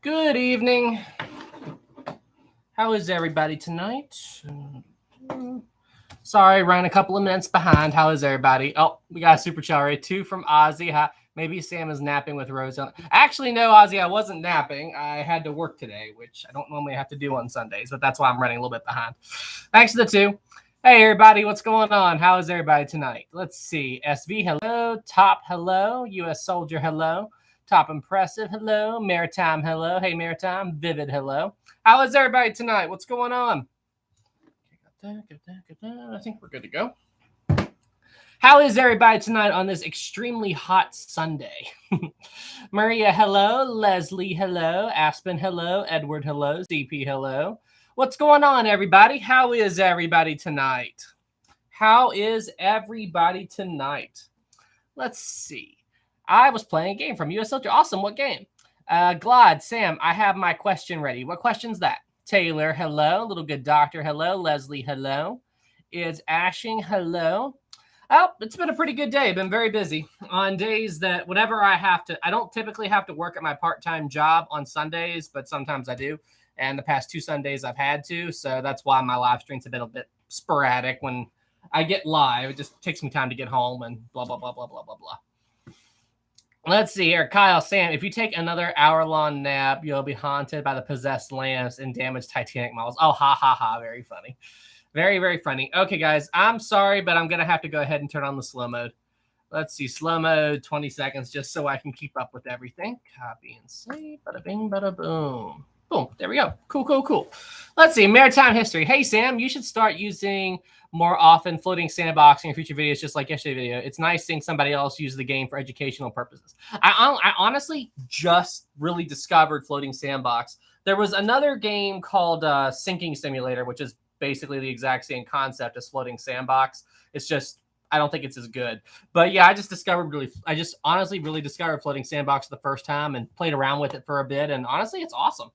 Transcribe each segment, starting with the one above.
Good evening. How is everybody tonight? Sorry, ran a couple of minutes behind. How is everybody? Oh, we got a super chat right. 2 from Ozzy. Maybe Sam is napping with Rose. Actually, no, Ozzy, I wasn't napping. I had to work today, which I don't normally have to do on Sundays, but that's why I'm running a little bit behind. Thanks to the 2. Hey, everybody, what's going on? How is everybody tonight? Let's see. SV, hello. Top, hello. U.S. Soldier, hello. Top Impressive, hello. Maritime, hello. Hey, Maritime. Vivid, hello. How is everybody tonight? What's going on? I think we're good to go. How is everybody tonight on this extremely hot Sunday? Maria, hello. Leslie, hello. Aspen, hello. Edward, hello. CP, hello. What's going on, everybody? How is everybody tonight? How is everybody tonight? Let's see. I was playing a game from US Soldier. Awesome. What game? Glad, Sam, I have my question ready. What question's that? Taylor, hello. Little Good Doctor, hello. Leslie, hello. Is Ashing, hello. Oh, it's been a pretty good day. I've been very busy on days that whenever I have to, I don't typically have to work at my part-time job on Sundays, but sometimes I do. And the past 2 Sundays I've had to. So that's why my live streams have been a bit sporadic. When I get live, it just takes me time to get home and blah, blah, blah, blah, blah, blah, blah. Let's see here. Kyle, Sam, if you take another hour-long nap, you'll be haunted by the possessed lamps and damaged Titanic models. Oh, ha, ha, ha. Very funny. Very, very funny. Okay, guys, I'm sorry, but I'm going to have to go ahead and turn on the slow mode. Let's see. Slow mode, 20 seconds, just so I can keep up with everything. Copy and save. Bada bing, bada boom. Boom. There we go. Cool, cool, cool. Let's see. Maritime history. Hey, Sam, you should start using more often floating sandbox in your future videos, just like yesterday's video. It's nice seeing somebody else use the game for educational purposes. I honestly just really discovered floating sandbox. There was another game called Sinking Simulator, which is basically the exact same concept as floating sandbox. It's just, I don't think it's as good. But yeah, I just honestly really discovered floating sandbox the first time and played around with it for a bit. And honestly, it's awesome.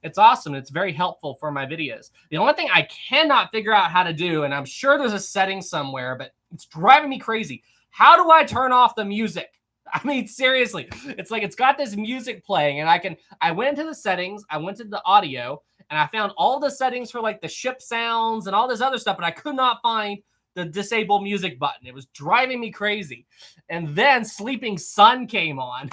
It's awesome. It's very helpful for my videos. The only thing I cannot figure out how to do, and I'm sure there's a setting somewhere, but it's driving me crazy. How do I turn off the music? I mean, seriously, it's like it's got this music playing, and I went into the settings, I went to the audio, and I found all the settings for like the ship sounds and all this other stuff, but I could not find the disable music button. It was driving me crazy. And then Sleeping Sun came on.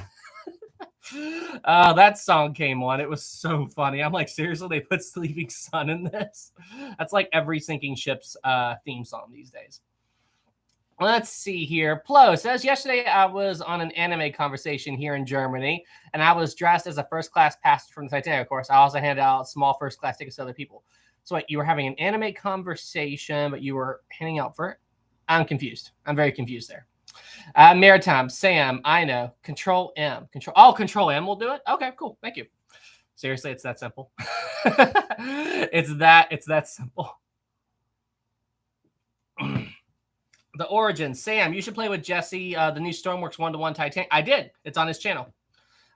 That song came on. It was so funny. I'm like, seriously, they put Sleeping Sun in this? That's like every sinking ship's theme song these days. Let's see here. Plo says, yesterday I was on an anime conversation here in Germany, and I was dressed as a first-class passenger from the Titanic, of course. I also handed out small first-class tickets to other people. So wait, you were having an anime conversation, but you were handing out for it? I'm confused. I'm very confused there. Maritime, Sam, I know. Control M. Control M will do it? Okay, cool. Thank you. Seriously, it's that simple. It's that simple. The Origin. Sam, you should play with Jesse, the new Stormworks 1-to-1 Titanic. I did. It's on his channel.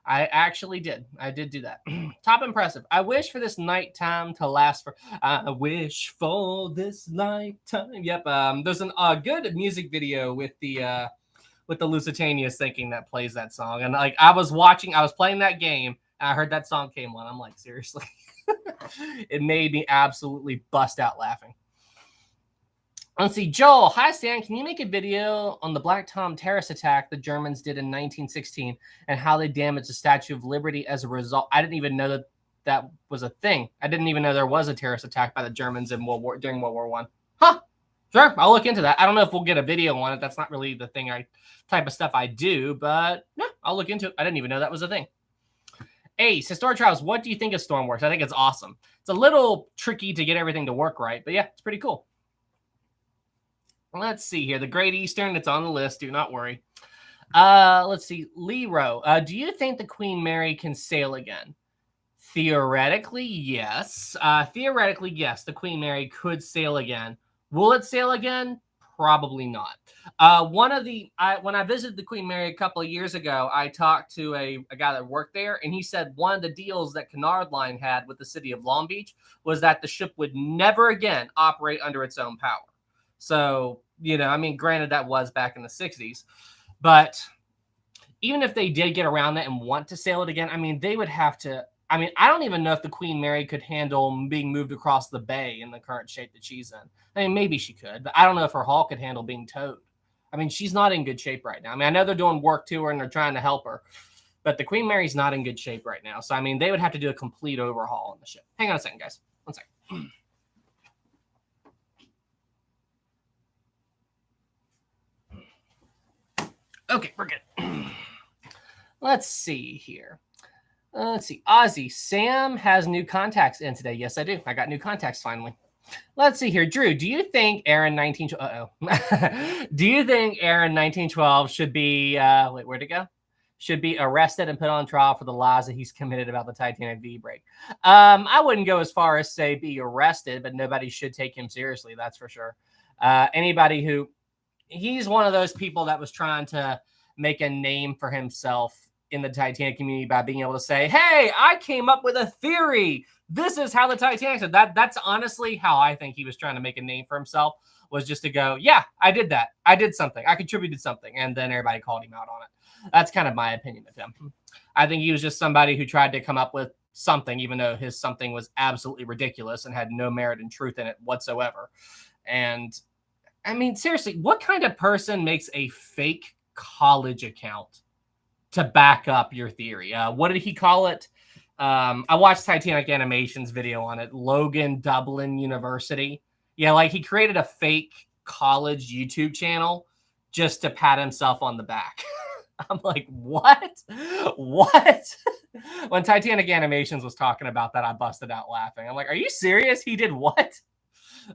I actually did. I did do that. Top Impressive. I wish for this nighttime to last for. I wish for this nighttime. Yep. There's a good music video with the Lusitania's Thinking that plays that song, and like I was playing that game, and I heard that song came on. I'm like, seriously, it made me absolutely bust out laughing. Let's see, Joel. Hi, Stan. Can you make a video on the Black Tom terrorist attack the Germans did in 1916 and how they damaged the Statue of Liberty as a result? I didn't even know that was a thing. I didn't even know there was a terrorist attack by the Germans in during World War I. Huh. Sure, I'll look into that. I don't know if we'll get a video on it. That's not really the type of stuff I do, but no, I'll look into it. I didn't even know that was a thing. Ace, Historic Trials, what do you think of Stormworks? I think it's awesome. It's a little tricky to get everything to work right, but yeah, it's pretty cool. Let's see here. The Great Eastern, it's on the list. Do not worry. Let's see. Lero, do you think the Queen Mary can sail again? Theoretically, yes. Theoretically, yes. The Queen Mary could sail again. Will it sail again? Probably not. When I visited the Queen Mary a couple of years ago, I talked to a guy that worked there, and he said one of the deals that Cunard Line had with the city of Long Beach was that the ship would never again operate under its own power. So, I mean, granted, that was back in the 60s, but even if they did get around that and want to sail it again, I mean, they would have to I mean, I don't even know if the Queen Mary could handle being moved across the bay in the current shape that she's in. I mean, maybe she could, but I don't know if her hull could handle being towed. I mean, she's not in good shape right now. I mean, I know they're doing work to her and they're trying to help her, but the Queen Mary's not in good shape right now. So, I mean, they would have to do a complete overhaul on the ship. Hang on a second, guys. 1 second. Okay, we're good. Let's see here. Let's see. Ozzy, Sam has new contacts in today. Yes, I do. I got new contacts finally. Let's see here. Drew, do you think Aaron 1912 do you think Aaron 1912 should be wait, where'd it go? Should be arrested and put on trial for the lies that he's committed about the Titanic V break? I wouldn't go as far as say be arrested, but nobody should take him seriously, that's for sure. Anybody who he's one of those people that was trying to make a name for himself in the Titanic community by being able to say, hey, I came up with a theory. This is how the Titanic said that. That's honestly how I think he was trying to make a name for himself, was just to go, yeah, I did that. I did something. I contributed something. And then everybody called him out on it. That's kind of my opinion of him. I think he was just somebody who tried to come up with something, even though his something was absolutely ridiculous and had no merit and truth in it whatsoever. And I mean, seriously, what kind of person makes a fake college account to back up your theory? What did he call it? I watched Titanic Animation's video on it. Logan Dublin University. Yeah, like he created a fake college YouTube channel just to pat himself on the back. I'm like, what? What? When Titanic Animations was talking about that, I busted out laughing. I'm like, are you serious? He did what?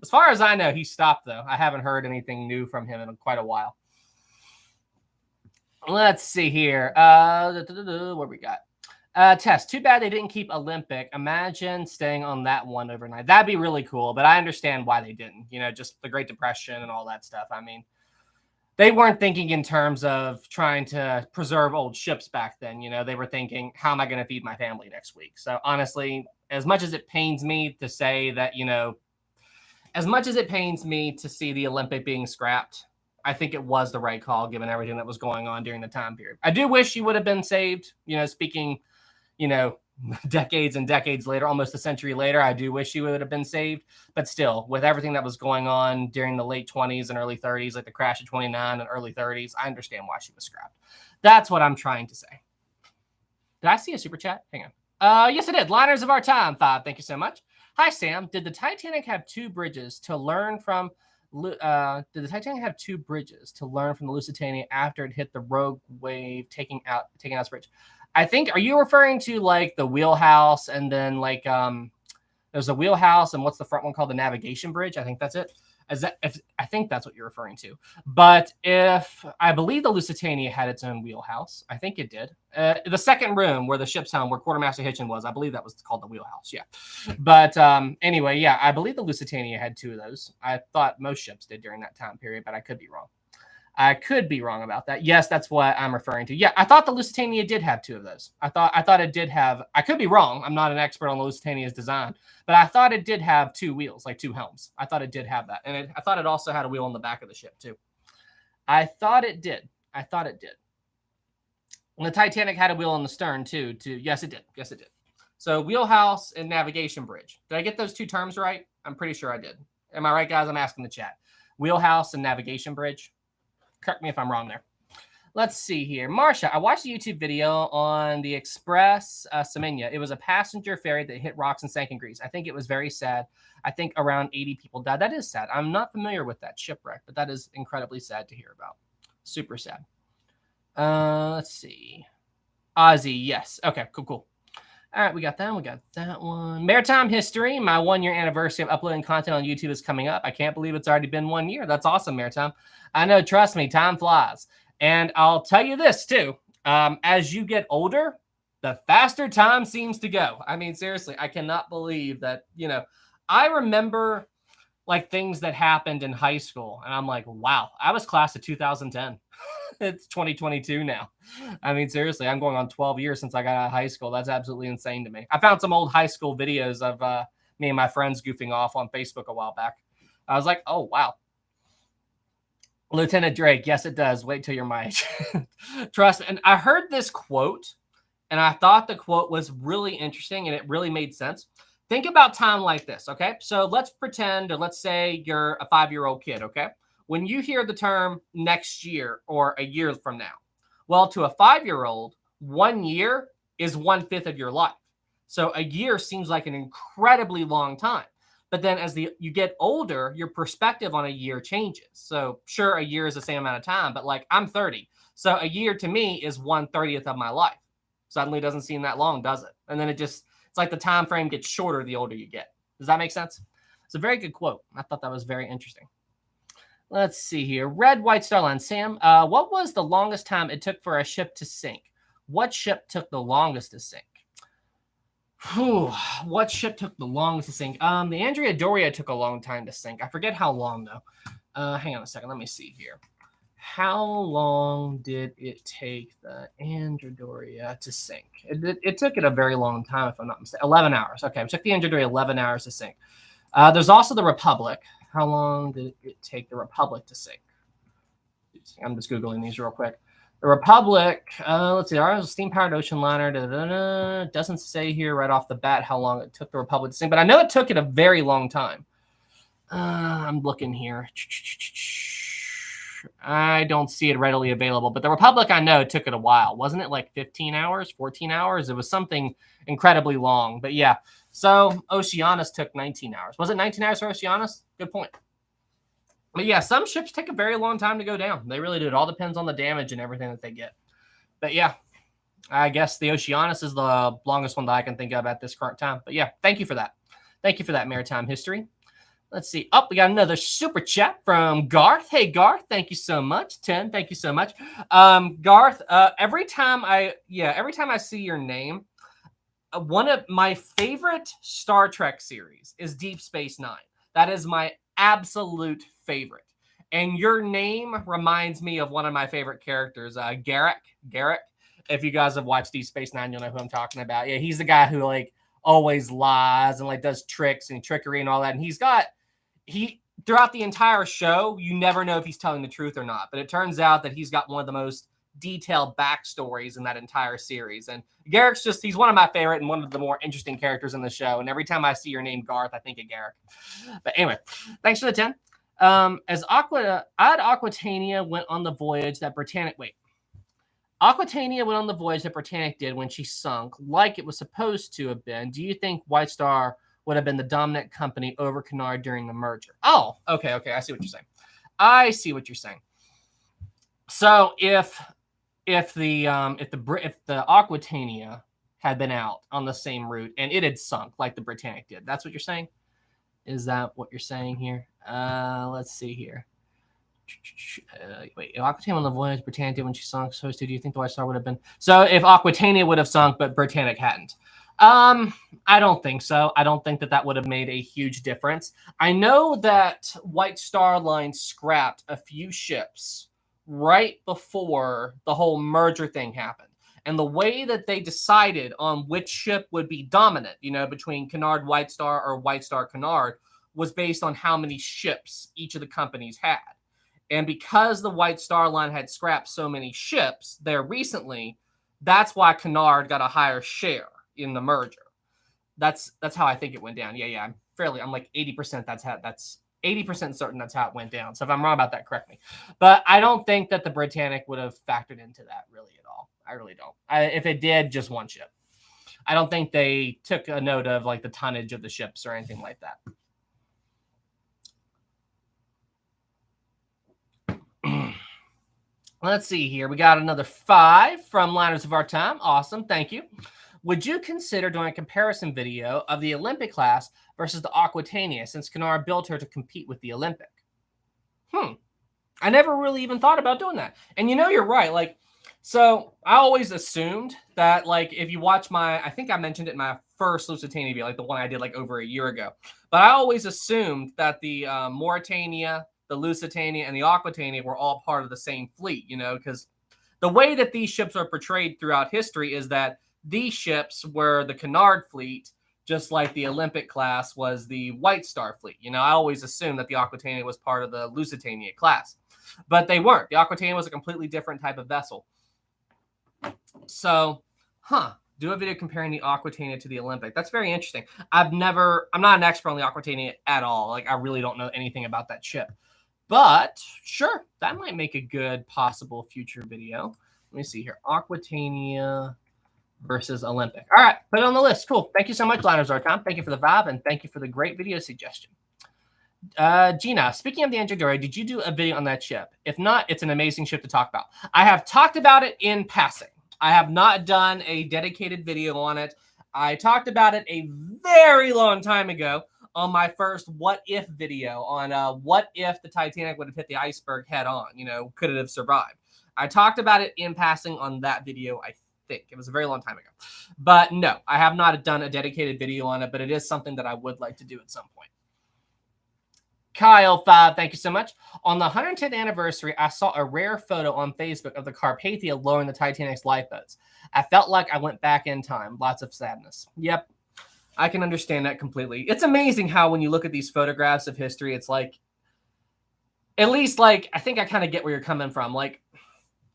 As far as I know, he stopped, though. I haven't heard anything new from him in quite a while. Let's see here. What we got? Tess, too bad they didn't keep Olympic. Imagine staying on that one overnight. That'd be really cool, but I understand why they didn't. You know, just the Great Depression and all that stuff. I mean, they weren't thinking in terms of trying to preserve old ships back then. You know, they were thinking, how am I going to feed my family next week? So honestly, as much as it pains me to say that, you know, as much as it pains me to see the Olympic being scrapped, I think it was the right call given everything that was going on during the time period. I do wish she would have been saved. You know, speaking, you know, decades and decades later, almost a century later, I do wish she would have been saved. But still, with everything that was going on during the late 20s and early 30s, like the crash of 29 and early 30s, I understand why she was scrapped. That's what I'm trying to say. Did I see a super chat? Hang on. Yes, I did. Liners of our time, 5. Thank you so much. Hi, Sam. Did the Titanic have 2 bridges to learn from? Did the Titanic have 2 bridges to learn from the Lusitania after it hit the rogue wave, taking out its bridge? I think. Are you referring to like the wheelhouse and then like there's a wheelhouse and what's the front one called? The navigation bridge. I think that's it. I think that's what you're referring to. But if I believe the Lusitania had its own wheelhouse, I think it did. The second room where the ship's home, where Quartermaster Hitchin was, I believe that was called the wheelhouse. Yeah. But anyway, yeah, I believe the Lusitania had 2 of those. I thought most ships did during that time period, but I could be wrong. I could be wrong about that. Yes, that's what I'm referring to. Yeah, I thought the Lusitania did have 2 of those. I thought it did have. I could be wrong. I'm not an expert on the Lusitania's design, but I thought it did have 2 wheels, like 2 helms. I thought it did have that, and I thought it also had a wheel on the back of the ship too. I thought it did. And the Titanic had a wheel on the stern too. Yes, it did. Yes, it did. So wheelhouse and navigation bridge. Did I get those 2 terms right? I'm pretty sure I did. Am I right, guys? I'm asking the chat. Wheelhouse and navigation bridge. Correct me if I'm wrong there. Let's see here. Marsha, I watched a YouTube video on the Express Semenya. It was a passenger ferry that hit rocks and sank in Greece. I think it was very sad. I think around 80 people died. That is sad. I'm not familiar with that shipwreck, but that is incredibly sad to hear about. Super sad. Let's see. Ozzy, yes. Okay, cool. All right, we got that. We got that one. Maritime history. My 1-year anniversary of uploading content on YouTube is coming up. I can't believe it's already been 1 year. That's awesome, Maritime. I know. Trust me, time flies. And I'll tell you this, too. As you get older, the faster time seems to go. I mean, seriously, I cannot believe that, you know, I remember like things that happened in high school. And I'm like, wow, I was class of 2010. It's 2022 now. I mean, seriously, I'm going on 12 years since I got out of high school. That's absolutely insane to me. I found some old high school videos of me and my friends goofing off on Facebook a while back. I was like, oh, wow. Lieutenant Drake, yes, it does. Wait till you're my age. Trust me. And I heard this quote, And I thought the quote was really interesting and it really made sense. Think about time like this, okay? So let's pretend, or let's say you're a 5-year-old kid, okay? When you hear the term next year or a year from now, well, to a 5-year-old, 1 year is 1/5 of your life. So a year seems like an incredibly long time. But then as you get older, your perspective on a year changes. So sure, a year is the same amount of time, but like I'm 30. So a year to me is 1/30th of my life. Suddenly doesn't seem that long, does it? And then it's like the time frame gets shorter the older you get. Does that make sense? It's a very good quote. I thought that was very interesting. Let's see here. Red, White Star Line. Sam, what was the longest time it took for a ship to sink? What ship took the longest to sink? Whew, what ship took the longest to sink? The Andrea Doria took a long time to sink. I forget how long, though. Hang on a second. Let me see here. How long did it take the Andrea Doria to sink? It took it a very long time, if I'm not mistaken. 11 hours. Okay, it took the Andrea Doria 11 hours to sink. There's also the Republic. How long did it take the Republic to sink? I'm just Googling these real quick. The Republic, let's see, our steam-powered ocean liner, doesn't say here right off the bat how long it took the Republic to sink, but I know it took it a very long time. I'm looking here. I don't see it readily available, but the Republic, I know, took it a while. Wasn't it like 15 hours, 14 hours? It was something incredibly long, but yeah. So Oceanus took 19 hours. Was it 19 hours for Oceanus? Good point. But yeah, some ships take a very long time to go down. They really do. It all depends on the damage and everything that they get. But yeah, I guess the Oceanus is the longest one that I can think of at this current time. But yeah, thank you for that. Thank you for that maritime history. Let's see. Oh, we got another super chat from Garth. Hey, Garth, thank you so much. 10, thank you so much. Garth, every time I see your name, one of my favorite Star Trek series is Deep Space Nine. That is my absolute favorite. And your name reminds me of one of my favorite characters, Garrick. Garrick. If you guys have watched Deep Space Nine, you'll know who I'm talking about. Yeah, he's the guy who like always lies and like does tricks and trickery and all that. And he throughout the entire show, you never know if he's telling the truth or not. But it turns out that he's got one of the most detailed backstories in that entire series. And Garrick's he's one of my favorite and one of the more interesting characters in the show. And every time I see your name, Garth, I think of Garrick. But anyway, thanks for the 10. As Aquitania went on the voyage that Britannic... Aquitania went on the voyage that Britannic did when she sunk, like it was supposed to have been. Do you think White Star would have been the dominant company over Cunard during the merger? Oh, okay. I see what you're saying. So if the Aquitania had been out on the same route and it had sunk like the Britannic did, that's what you're saying? Is that what you're saying here? Let's see here. Wait, if Aquitania on the voyage Britannic did when she sunk, so do you think the White Star would have been? So if Aquitania would have sunk, but Britannic hadn't. I don't think so. I don't think that would have made a huge difference. I know that White Star Line scrapped a few ships right before the whole merger thing happened. And the way that they decided on which ship would be dominant, between Cunard White Star or White Star Cunard, was based on how many ships each of the companies had. And because the White Star Line had scrapped so many ships there recently, that's why Cunard got a higher share in the merger. That's how I think it went down. Yeah. I'm like 80%. That's 80% certain that's how it went down. So if I'm wrong about that, correct me. But I don't think that the Britannic would have factored into that really at all. I really don't. If it did, just one ship. I don't think they took a note of like the tonnage of the ships or anything like that. Let's see here. We got another 5 from Liners of Our Time. Awesome. Thank you. Would you consider doing a comparison video of the Olympic class versus the Aquitania, since Cunard built her to compete with the Olympic? I never really even thought about doing that. And you're right. So I always assumed that, if you watch I think I mentioned it in my first Lusitania video, the one I did over a year ago. But I always assumed that the Mauritania, the Lusitania, and the Aquitania were all part of the same fleet, because the way that these ships are portrayed throughout history is that these ships were the Cunard fleet, just like the Olympic class was the White Star fleet. I always assumed that the Aquitania was part of the Lusitania class, but they weren't. The Aquitania was a completely different type of vessel. So, Do a video comparing the Aquitania to the Olympic. That's very interesting. I'm not an expert on the Aquitania at all. Like, I really don't know anything about that ship. But sure, that might make a good possible future video. Let me see here. Aquitania versus Olympic. All right, put it on the list. Cool. Thank you so much, Liners Archon. Thank you for the vibe, and thank you for the great video suggestion. Gina, speaking of the Angeldory, did you do a video on that ship? If not, it's an amazing ship to talk about. I have talked about it in passing. I have not done a dedicated video on it. I talked about it a very long time ago on my first What If video on what if the Titanic would have hit the iceberg head on? You know, could it have survived? I talked about it in passing on that video, I think. It was a very long time ago. But no, I have not done a dedicated video on it, but it is something that I would like to do at some point. Kyle5, thank you so much. On the 110th anniversary, I saw a rare photo on Facebook of the Carpathia lowering the Titanic's lifeboats. I felt like I went back in time. Lots of sadness. Yep, I can understand that completely. It's amazing how when you look at these photographs of history, it's like, at least like, I think I kind of get where you're coming from. Like,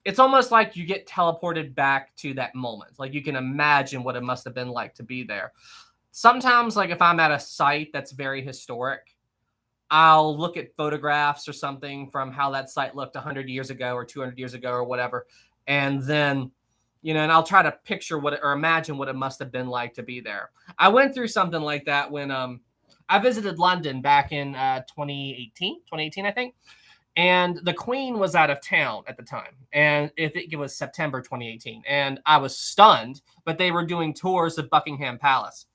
it's almost like you get teleported back to that moment. Like, you can imagine what it must have been like to be there. Sometimes, like, if I'm at a site that's very historic, I'll look at photographs or something from how that site looked 100 years ago or 200 years ago or whatever. And then, you know, and I'll try to picture what or imagine what it must have been like to be there. I went through something like that when I visited London back in 2018, I think. And the Queen was out of town at the time. And I think it was September 2018. And I was stunned, but they were doing tours of Buckingham Palace.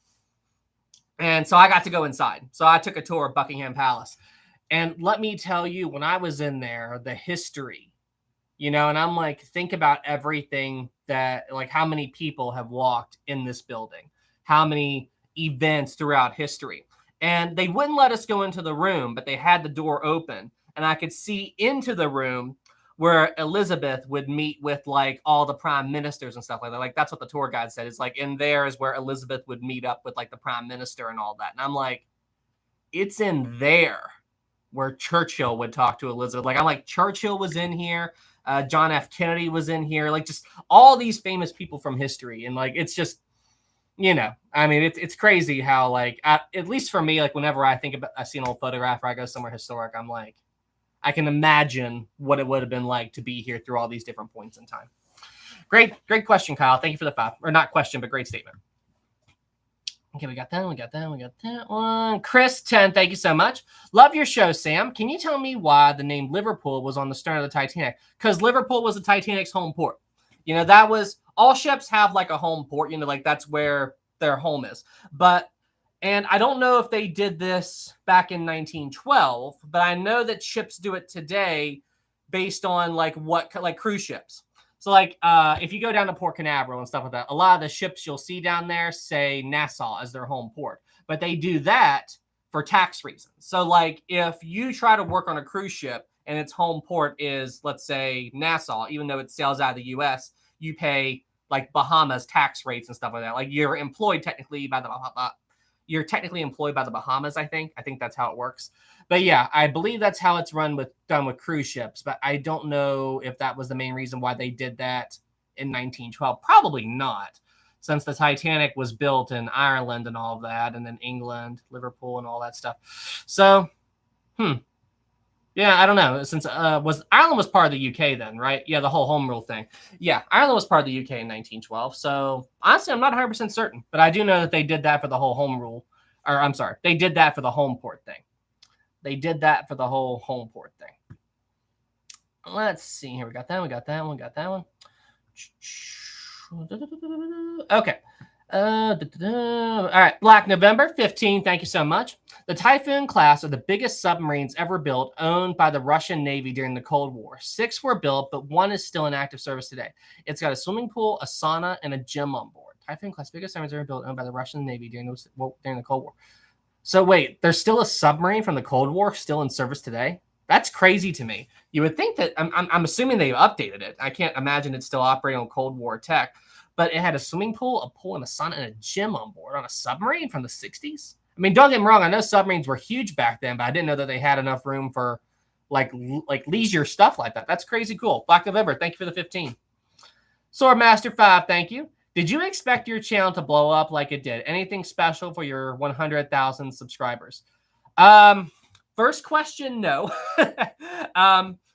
And so I got to go inside. So I took a tour of Buckingham Palace. And let me tell you, when I was in there, the history, you know, and I'm like, think about everything that, like, how many people have walked in this building, how many events throughout history. And they wouldn't let us go into the room, but they had the door open. And I could see into the room where Elizabeth would meet with, like, all the prime ministers and stuff like that. Like, that's what the tour guide said. It's like, in there is where Elizabeth would meet up with, like, the prime minister and all that. And I'm like, it's in there where Churchill would talk to Elizabeth. Like, I'm like, Churchill was in here. John F. Kennedy was in here. Like, just all these famous people from history. And, like, it's just, you know, I mean, it's crazy how, like, at least for me, like, whenever I think about, I see an old photograph or I go somewhere historic, I'm like, I can imagine what it would have been like to be here through all these different points in time. Great question, Kyle. Thank you for the 5. Or not question, but great statement. Okay, we got that one. Chris 10, thank you so much. Love your show, Sam. Can you tell me why the name Liverpool was on the stern of the Titanic? Because Liverpool was the Titanic's home port. You know, that was, all ships have like a home port, you know, like that's where their home is. And I don't know if they did this back in 1912, but I know that ships do it today based on like cruise ships. So like if you go down to Port Canaveral and stuff like that, a lot of the ships you'll see down there say Nassau as their home port, but they do that for tax reasons. So like if you try to work on a cruise ship and its home port is, let's say, Nassau, even though it sails out of the U.S., you pay like Bahamas tax rates and stuff like that. Like you're employed technically by the Bahamas, I think. I think that's how it works. But yeah, I believe that's how it's done with cruise ships. But I don't know if that was the main reason why they did that in 1912. Probably not, since the Titanic was built in Ireland and all of that, and then England, Liverpool, and all that stuff. So, yeah, I don't know. Since Ireland was part of the UK then, right? Yeah, the whole home rule thing. Yeah, Ireland was part of the UK in 1912. So honestly, I'm not 100% certain, but I do know that they did that for the whole home rule. Or I'm sorry, they did that for the home port thing. They did that for the whole home port thing. Let's see here. We got that one. Okay. All right. Black November 15. Thank you so much. The Typhoon class are the biggest submarines ever built, owned by the Russian Navy during the Cold War. 6 were built, but 1 is still in active service today. It's got a swimming pool, a sauna, and a gym on board. Typhoon class, biggest submarines ever built, owned by the Russian Navy during the Cold War. So wait, there's still a submarine from the Cold War still in service today? That's crazy to me. You would think that, I'm assuming they've updated it. I can't imagine it's still operating on Cold War tech. But it had a swimming pool, a pool, and a sauna, and a gym on board on a submarine from the 60s. I mean, don't get me wrong. I know submarines were huge back then, but I didn't know that they had enough room for like leisure stuff like that. That's crazy cool. Black November, thank you for the 15. Swordmaster 5, thank you. Did you expect your channel to blow up like it did? Anything special for your 100,000 subscribers? First question, no.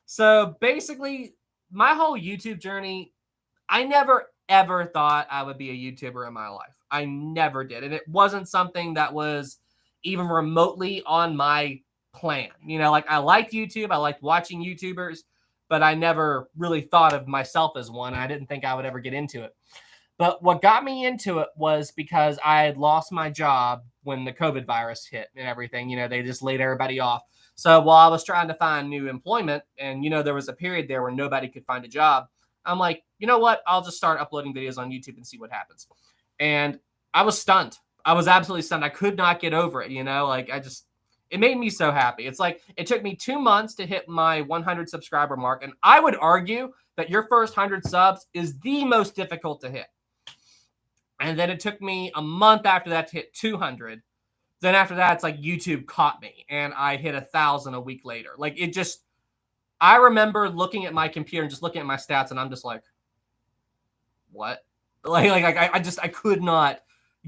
So basically, my whole YouTube journey, I never ever thought I would be a YouTuber in my life. I never did. And it wasn't something that was even remotely on my plan. You know, like I liked YouTube, I liked watching YouTubers, but I never really thought of myself as one. And I didn't think I would ever get into it. But what got me into it was because I had lost my job when the COVID virus hit and everything. You know, they just laid everybody off. So while I was trying to find new employment, and, you know, there was a period there where nobody could find a job, I'm like, you know what? I'll just start uploading videos on YouTube and see what happens. And I was stunned. I was absolutely stunned. I could not get over it, you know? Like, it made me so happy. It's like it took me 2 months to hit my 100 subscriber mark. And I would argue that your first 100 subs is the most difficult to hit. And then it took me a month after that to hit 200. Then after that, it's like YouTube caught me and I hit 1,000 a week later. Like it just, I remember looking at my computer and just looking at my stats and I'm just like, what? I could not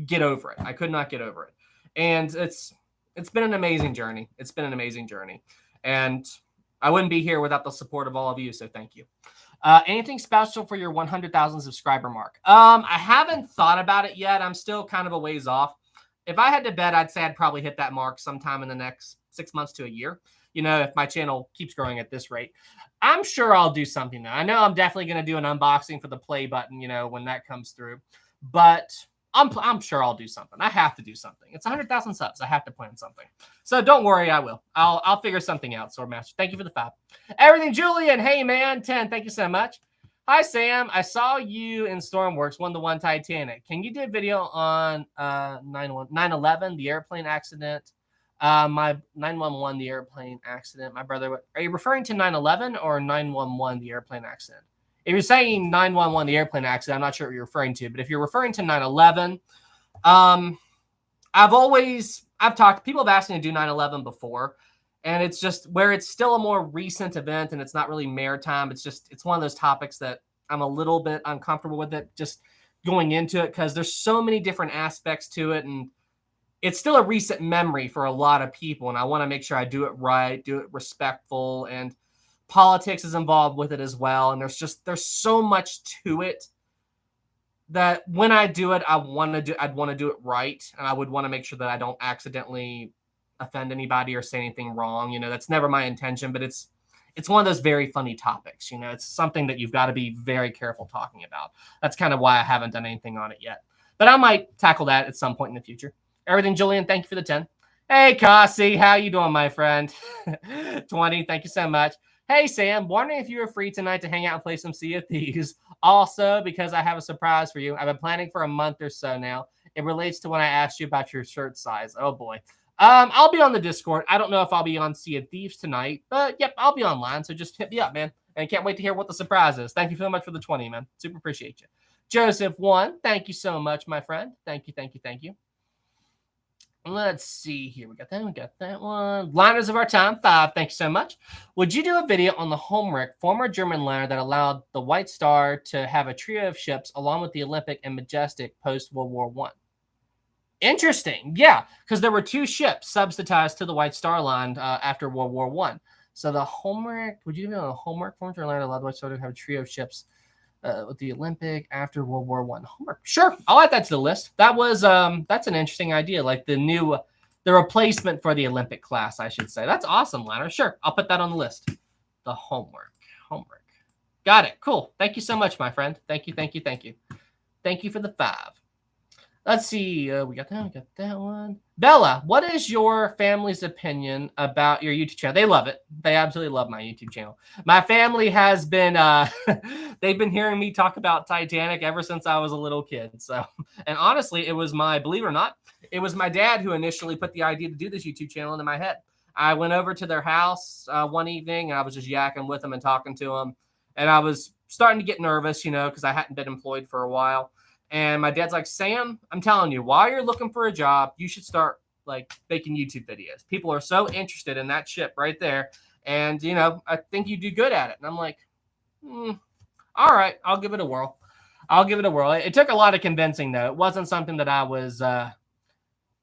get over it. I could not get over it. And it's been an amazing journey. It's been an amazing journey. And I wouldn't be here without the support of all of you. So thank you. Anything special for your 100,000 subscriber mark? I haven't thought about it yet. I'm still kind of a ways off. If I had to bet, I'd say I'd probably hit that mark sometime in the next 6 months to a year. You know, if my channel keeps growing at this rate, I'm sure I'll do something though. I know I'm definitely going to do an unboxing for the play button, you know, when that comes through, but I'm sure I'll do something. I have to do something. It's 100,000 subs. I have to plan something. So don't worry, I will. I'll figure something out, Swordmaster. Thank you for the 5. Everything, Julian. Hey, man. 10. Thank you so much. Hi, Sam. I saw you in Stormworks 1-to-1 Titanic. Can you do a video on 9/11, the airplane accident? My 911, the airplane accident. My brother, are you referring to 9/11 or 911, the airplane accident? If you're saying 911, the airplane accident, I'm not sure what you're referring to. But if you're referring to 9/11, people have asked me to do 9/11 before. And it's just where it's still a more recent event and it's not really maritime. It's one of those topics that I'm a little bit uncomfortable with it, just going into it because there's so many different aspects to it. And it's still a recent memory for a lot of people. And I want to make sure I do it right, do it respectful, and politics is involved with it as well. And there's so much to it that when I do it, I'd want to do it right. And I would want to make sure that I don't accidentally offend anybody or say anything wrong. You know, that's never my intention, but it's one of those very funny topics. You know, it's something that you've got to be very careful talking about. That's kind of why I haven't done anything on it yet, but I might tackle that at some point in the future. Everything, Julian. Thank you for the 10. Hey, Kasi, how you doing, my friend? 20. Thank you so much. Hey, Sam, wondering if you were free tonight to hang out and play some Sea of Thieves. Also, because I have a surprise for you. I've been planning for a month or so now. It relates to when I asked you about your shirt size. Oh boy. I'll be on the Discord. I don't know if I'll be on Sea of Thieves tonight, but yep, I'll be online. So just hit me up, man. And I can't wait to hear what the surprise is. Thank you so much for the 20, man. Super appreciate you. Joseph 1, thank you so much, my friend. Thank you, thank you, thank you. Let's see here. We got that one. Liners of our time, 5. Thank you so much. Would you do a video on the Homeric, former German liner that allowed the White Star to have a trio of ships along with the Olympic and Majestic post-World War I? Interesting. Yeah, because there were 2 ships subsidized to the White Star Line after World War I. So the Homeric, would you do a Homeric former German liner that allowed the White Star to have a trio of ships with the Olympic after World War I? Homework. Sure, I'll add that to the list. That was that's an interesting idea, like the replacement for the Olympic class, I should say. That's awesome, Liner. Sure, I'll put that on the list. The homework. Got it. Cool. Thank you so much, my friend. Thank you. Thank you for the 5. Let's see. We got that one. Bella, what is your family's opinion about your YouTube channel? They love it. They absolutely love my YouTube channel. My family has been, they've been hearing me talk about Titanic ever since I was a little kid. So, and honestly, believe it or not, it was my dad who initially put the idea to do this YouTube channel into my head. I went over to their house one evening and I was just yakking with them and talking to them. And I was starting to get nervous, you know, because I hadn't been employed for a while. And my dad's like, Sam, I'm telling you, while you're looking for a job, you should start like making YouTube videos. People are so interested in that ship right there. And, you know, I think you do good at it. And I'm like, all right, I'll give it a whirl. I'll give it a whirl. It took a lot of convincing, though. It wasn't something that I was, I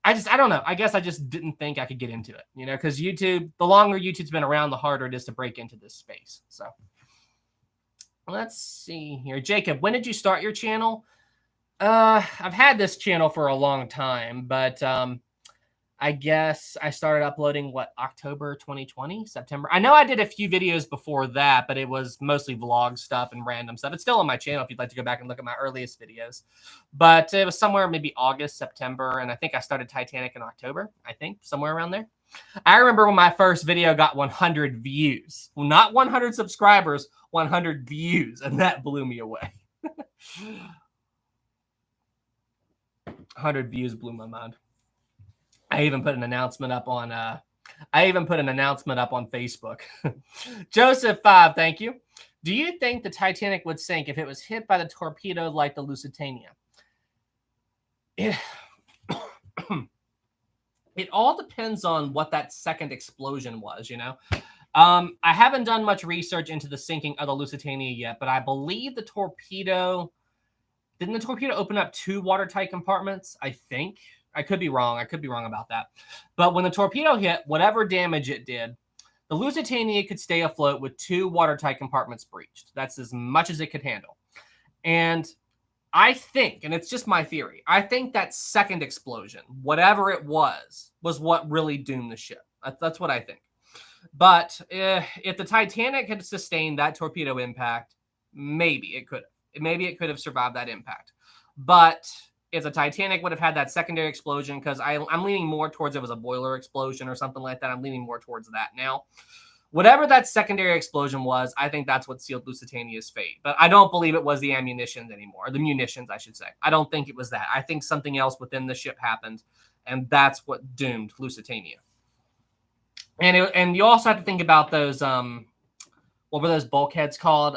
don't know. I guess I just didn't think I could get into it, you know, because YouTube, the longer YouTube's been around, the harder it is to break into this space. So let's see here. Jacob, when did you start your channel? I've had this channel for a long time, but I guess I started uploading, October 2020, September. I know I did a few videos before that, but it was mostly vlog stuff and random stuff. It's still on my channel if you'd like to go back and look at my earliest videos. But it was somewhere maybe August, September, and I think I started Titanic in October, I think, somewhere around there. I remember when my first video got 100 views. Well, not 100 subscribers, 100 views, and that blew me away. 100 views blew my mind. I even put an announcement up on Facebook. Joseph 5, thank you. Do you think the Titanic would sink if it was hit by the torpedo like the Lusitania? It all depends on what that second explosion was, you know. I haven't done much research into the sinking of the Lusitania yet, but I believe the torpedo, didn't the torpedo open up 2 watertight compartments? I think. I could be wrong. I could be wrong about that. But when the torpedo hit, whatever damage it did, the Lusitania could stay afloat with 2 watertight compartments breached. That's as much as it could handle. And I think, and it's just my theory, I think that second explosion, whatever it was what really doomed the ship. That's what I think. But if the Titanic had sustained that torpedo impact, maybe it could have. Maybe it could have survived that impact. But if the Titanic would have had that secondary explosion, because I'm leaning more towards it was a boiler explosion or something like that. I'm leaning more towards that now. Whatever that secondary explosion was, I think that's what sealed Lusitania's fate. But I don't believe it was the ammunition anymore. The munitions, I should say. I don't think it was that. I think something else within the ship happened, and that's what doomed Lusitania. And you also have to think about those, what were those bulkheads called?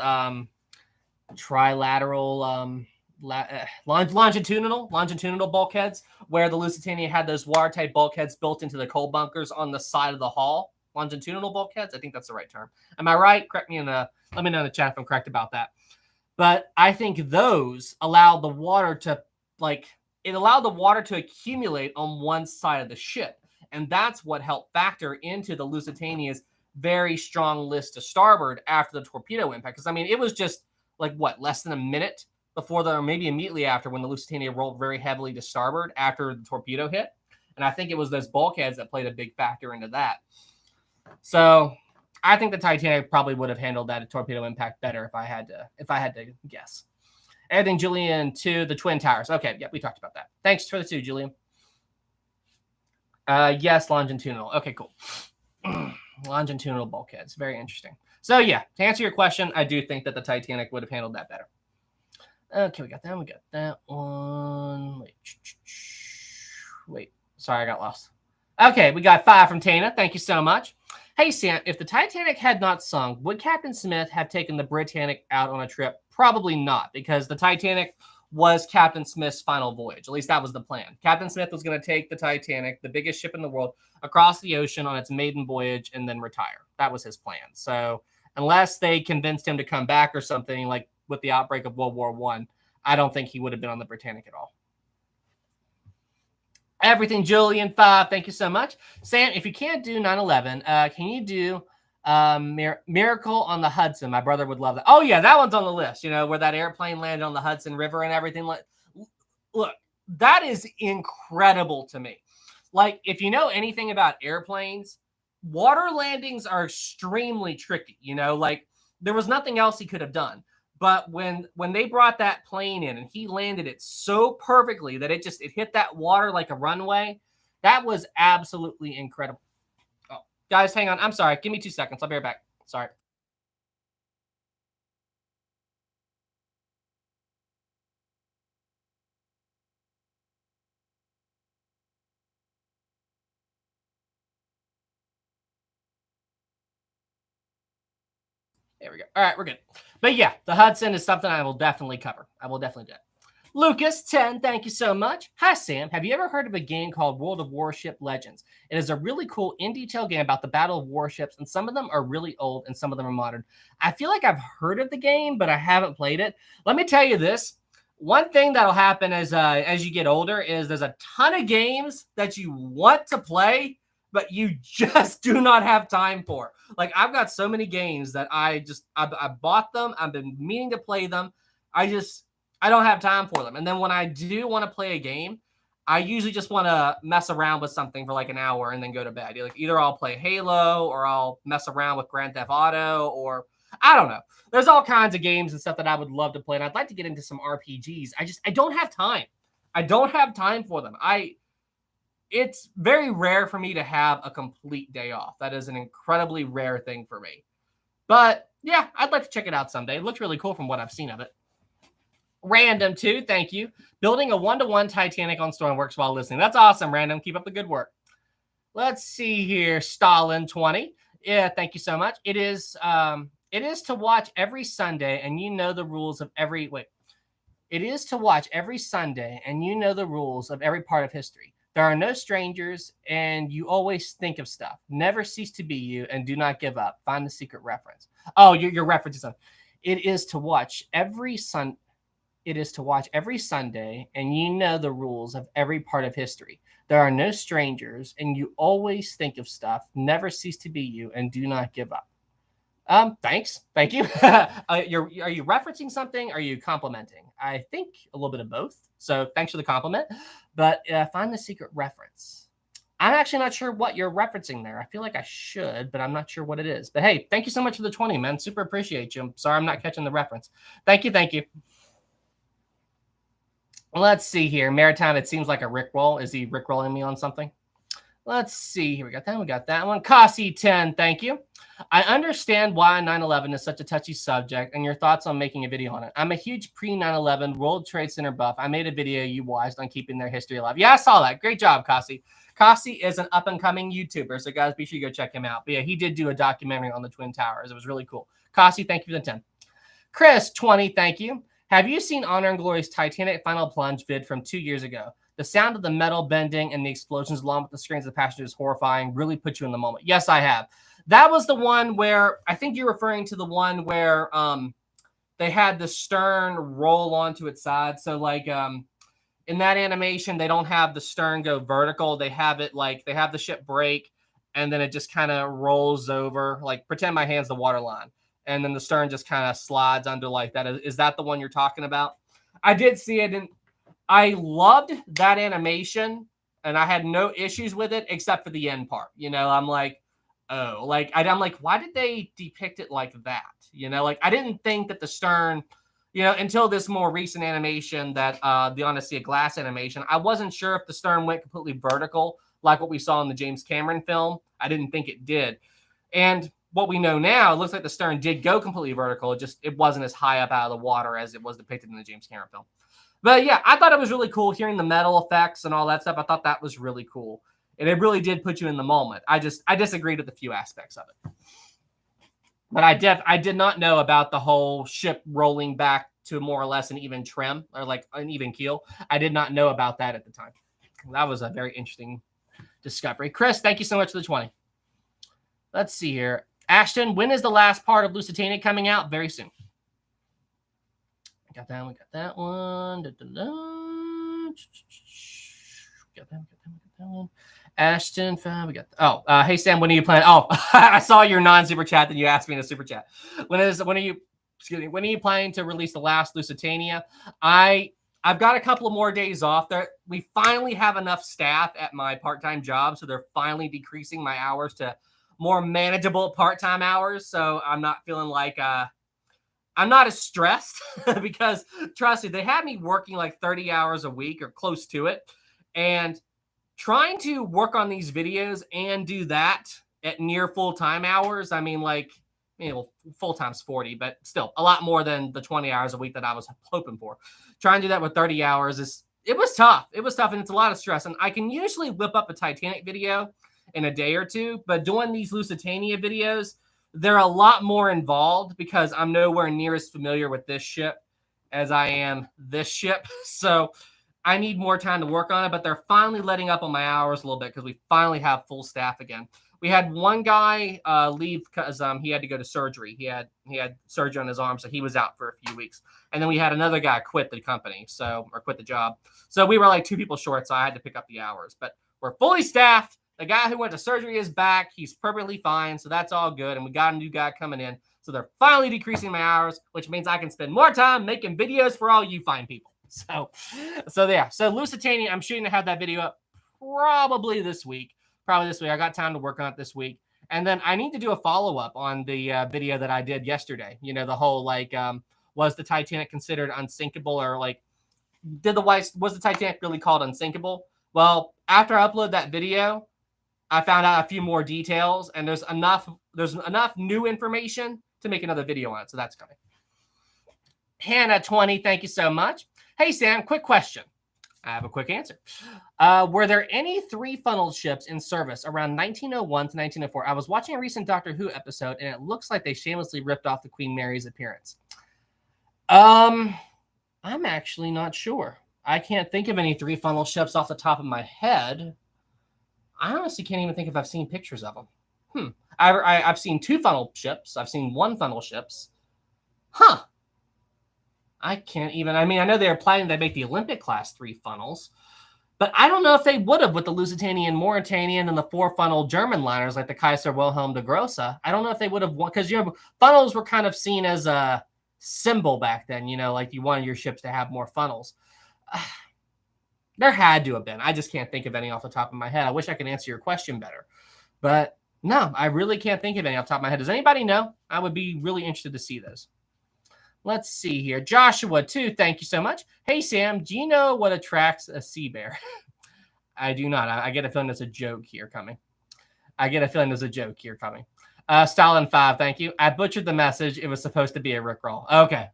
Trilateral, longitudinal bulkheads, where the Lusitania had those watertight bulkheads built into the coal bunkers on the side of the hull. Longitudinal bulkheads, I think that's the right term. Am I right? Correct me let me know in the chat if I'm correct about that. But I think those allowed the water to accumulate on one side of the ship, and that's what helped factor into the Lusitania's very strong list to starboard after the torpedo impact. Because I mean, it was just less than a minute before or maybe immediately after, when the Lusitania rolled very heavily to starboard after the torpedo hit. And I think it was those bulkheads that played a big factor into that. So I think the Titanic probably would have handled that torpedo impact better if I had to guess. Adding Julian to the Twin Towers. Okay, yeah, we talked about that. Thanks for the 2, Julian. Yes, longitudinal. Okay, cool. Longitudinal bulkheads. Very interesting. So yeah, to answer your question, I do think that the Titanic would have handled that better. Okay, we got that. We got that one. Wait. Sorry, I got lost. Okay, we got 5 from Tana. Thank you so much. Hey, Sam, if the Titanic had not sunk, would Captain Smith have taken the Britannic out on a trip? Probably not, because the Titanic was Captain Smith's final voyage. At least that was the plan. Captain Smith was going to take the Titanic, the biggest ship in the world, across the ocean on its maiden voyage and then retire. That was his plan. So unless they convinced him to come back or something, like with the outbreak of World War I don't think he would have been on the Britannic at all. Everything Julian 5, thank you so much. Sam, if you can't do 9/11, can you do Miracle on the Hudson? My brother would love that. Oh yeah, that one's on the list. You know, where that airplane landed on the Hudson River and everything. Look, that is incredible to me. Like, if you know anything about airplanes, water landings are extremely tricky. You know, like there was nothing else he could have done. But when they brought that plane in and he landed it so perfectly that it hit that water like a runway, that was absolutely incredible. Oh, guys, hang on. I'm sorry. Give me 2 seconds. I'll be right back. Sorry. There we go. All right, we're good. But yeah, the Hudson is something I will definitely cover. I will definitely do it. Lucas 10, thank you so much. Hi, Sam. Have you ever heard of a game called World of Warship Legends? It is a really cool in-detail game about the Battle of Warships, and some of them are really old and some of them are modern. I feel like I've heard of the game, but I haven't played it. Let me tell you this. One thing that'll happen as you get older is there's a ton of games that you want to play, but you just do not have time for. Like, I've got so many games that I bought them. I've been meaning to play them. I don't have time for them. And then when I do want to play a game, I usually just want to mess around with something for like an hour and then go to bed. Like, either I'll play Halo or I'll mess around with Grand Theft Auto, or I don't know. There's all kinds of games and stuff that I would love to play, and I'd like to get into some RPGs. I don't have time. I don't have time for them. It's very rare for me to have a complete day off. That is an incredibly rare thing for me. But yeah, I'd like to check it out someday. It looks really cool from what I've seen of it. Random too, thank you. Building a 1-to-1 Titanic on Stormworks while listening. That's awesome, Random. Keep up the good work. Let's see here. Stalin 20. Yeah, thank you so much. It is to watch every Sunday, and you know the rules of every It is to watch every Sunday, and you know the rules of every part of history. There are no strangers, and you always think of stuff. Never cease to be you, and do not give up. Find the secret reference. Oh, you're referencing something. It is to watch every Sunday, and you know the rules of every part of history. There are no strangers, and you always think of stuff. Never cease to be you, and do not give up. Thanks. Thank you. Are you referencing something? Are you complimenting? I think a little bit of both. So thanks for the compliment. But find the secret reference. I'm actually not sure what you're referencing there. I feel like I should, but I'm not sure what it is. But hey, thank you so much for the 20, man. Super appreciate you. I'm sorry I'm not catching the reference. Thank you. Thank you. Let's see here. Maritime, it seems like a Rickroll. Is he Rickrolling me on something? Let's see. Here we got that. We got that one. Kasi 10, thank you. I understand why 9/11 is such a touchy subject and your thoughts on making a video on it. I'm a huge pre-9/11 World Trade Center buff. I made a video you watched on keeping their history alive. Yeah, I saw that. Great job, Kasi. Kasi is an up-and-coming YouTuber, so guys, be sure you go check him out. But yeah, he did do a documentary on the Twin Towers. It was really cool. Kasi, thank you for the 10. Chris, 20, thank you. Have you seen Honor and Glory's Titanic Final Plunge vid from 2 years ago? The sound of the metal bending and the explosions along with the screams of the passengers horrifying really put you in the moment. Yes, I have. That was the one where, I think you're referring to the one where they had the stern roll onto its side. So like in that animation, they don't have the stern go vertical. They have it like, they have the ship break and then it just kind of rolls over. Like, pretend my hand's the water line. And then the stern just kind of slides under like that. Is that the one you're talking about? I did see it, and I loved that animation, and I had no issues with it except for the end part. You know, I'm like, oh, like I'm like, why did they depict it like that? You know, like I didn't think that the stern, you know, until this more recent animation that the Odyssey of Glass animation, I wasn't sure if the stern went completely vertical like what we saw in the James Cameron film. I didn't think it did, and what we know now, it looks like the stern did go completely vertical. It wasn't as high up out of the water as it was depicted in the James Cameron film. But yeah, I thought it was really cool hearing the metal effects and all that stuff. I thought that was really cool. And it really did put you in the moment. I disagreed with a few aspects of it. But I did not know about the whole ship rolling back to more or less an even trim or like an even keel. I did not know about that at the time. That was a very interesting discovery. Chris, thank you so much for the 20. Let's see here. Ashton, when is the last part of Lusitania coming out? Very soon. We got that one. Got that one. Ashton, we got hey Sam, when are you planning? Oh, I saw your non-super chat that you asked me in a super chat. When are you planning to release the last Lusitania? I've got a couple of more days off there. We finally have enough staff at my part-time job, so they're finally decreasing my hours to more manageable part-time hours. So I'm not feeling like I'm not as stressed because trust me, they had me working like 30 hours a week or close to it. And trying to work on these videos and do that at near full-time hours. I mean, like, full-time's 40, but still a lot more than the 20 hours a week that I was hoping for. Trying to do that with 30 hours it was tough. It was tough, and it's a lot of stress. And I can usually whip up a Titanic video in a day or two, but doing these Lusitania videos, they're a lot more involved because I'm nowhere near as familiar with this ship as I am this ship. So I need more time to work on it, but they're finally letting up on my hours a little bit because we finally have full staff again. We had one guy leave because he had to go to surgery. He had surgery on his arm, so he was out for a few weeks. And then we had another guy quit the company, or quit the job. So we were like 2 people short, so I had to pick up the hours. But we're fully staffed. The guy who went to surgery is back. He's perfectly fine, so that's all good. And we got a new guy coming in. So they're finally decreasing my hours, which means I can spend more time making videos for all you fine people. So yeah. So Lusitania, I'm shooting to have that video up probably this week. I got time to work on it this week. And then I need to do a follow-up on the video that I did yesterday. You know, the whole was the Titanic considered unsinkable, or was the Titanic really called unsinkable? Well, after I upload that video, I found out a few more details, and there's enough new information to make another video on it. So that's coming. Hannah 20, thank you so much. Hey Sam, quick question. I have a quick answer. Were there any 3-funneled ships in service around 1901 to 1904? I was watching a recent Doctor Who episode, and it looks like they shamelessly ripped off the Queen Mary's appearance. I'm actually not sure. I can't think of any 3-funnel ships off the top of my head. I honestly can't even think if I've seen pictures of them. I've seen 2-funnel ships. I've seen 1-funnel ships. Huh. I can't even. I mean, I know they were planning to make the Olympic class 3 funnels, but I don't know if they would have with the Lusitania and Mauritania and the 4-funnel German liners like the Kaiser Wilhelm de Grosse. I don't know if they would have won, because funnels were kind of seen as a symbol back then. Like you wanted your ships to have more funnels. There had to have been. I just can't think of any off the top of my head. I wish I could answer your question better, but no, I really can't think of any off the top of my head. Does anybody know? I would be really interested to see those. Let's see here. Joshua, too. Thank you so much. Hey, Sam, do you know what attracts a sea bear? I do not. I get a feeling there's a joke here coming. Stalin 5, thank you. I butchered the message. It was supposed to be a Rickroll. Okay.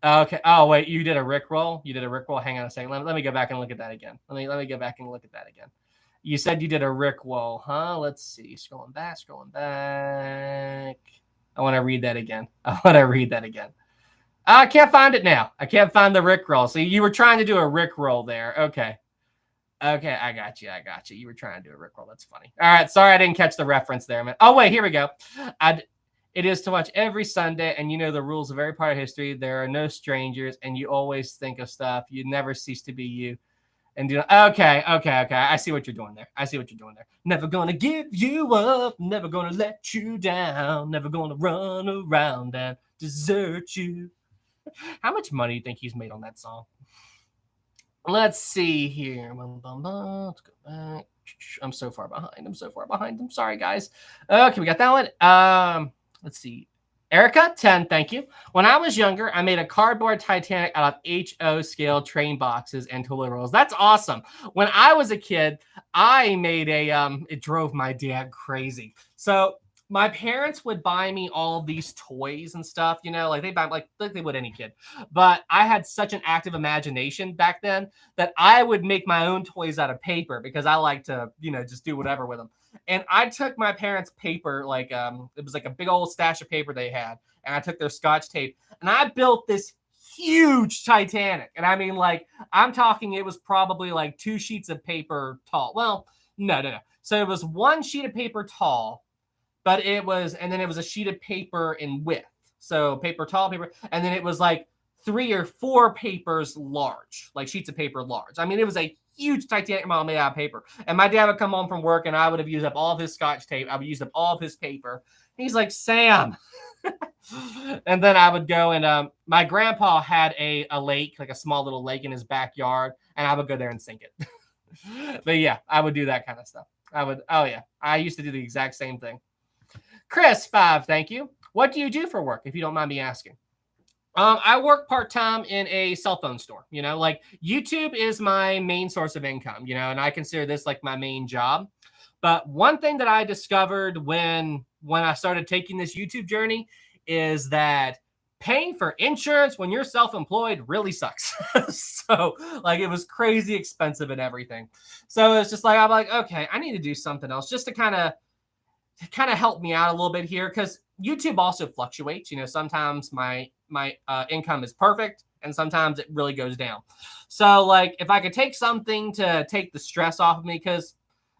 Oh, wait. You did a Rickroll? Hang on a second. Let me go back and look at that again. Let me go back and look at that again. You said you did a Rickroll, huh? Let's see. Scrolling back. I want to read that again. I can't find it now. I can't find the Rickroll. So you were trying to do a Rickroll there. Okay, I got you. You were trying to do a Rickroll. That's funny. All right, sorry I didn't catch the reference there, man. Oh, wait, here we go. It is to watch every Sunday, and the rules of every part of history. There are no strangers, and you always think of stuff. You never cease to be you. And okay. I see what you're doing there. Never gonna give you up. Never gonna let you down. Never gonna run around and desert you. How much money do you think he's made on that song? Let's see here. Let's go back. I'm so far behind. I'm sorry, guys. Okay, we got that one. Let's see. Erica, 10, thank you. When I was younger, I made a cardboard Titanic out of HO scale train boxes and toilet rolls. That's awesome. When I was a kid, I made it drove my dad crazy. So my parents would buy me all of these toys and stuff, like they buy like they would any kid. But I had such an active imagination back then that I would make my own toys out of paper because I like to, just do whatever with them. And I took my parents' paper, it was like a big old stash of paper they had, and I took their Scotch tape, and I built this huge Titanic. And I mean, I'm talking, it was probably like 2 sheets of paper tall. Well, no. So it was 1 sheet of paper tall. But and then it was a sheet of paper in width. So paper tall, and then it was like 3 or 4 papers large, like sheets of paper large. I mean, it was a huge Titanic model made out of paper. And my dad would come home from work, and I would have used up all of his Scotch tape. I would use up all of his paper. He's like, Sam. And then I would go, and my grandpa had a lake, like a small little lake in his backyard, and I would go there and sink it. But yeah, I would do that kind of stuff. I used to do the exact same thing. Chris, 5, thank you. What do you do for work, if you don't mind me asking? I work part-time in a cell phone store. YouTube is my main source of income, and I consider this like my main job. But one thing that I discovered when I started taking this YouTube journey is that paying for insurance when you're self-employed really sucks. So it was crazy expensive and everything. So it's just I'm like, okay, I need to do something else just to kind of help me out a little bit here, because YouTube also fluctuates. Sometimes my income is perfect, and sometimes it really goes down. So if I could take something to take the stress off of me, because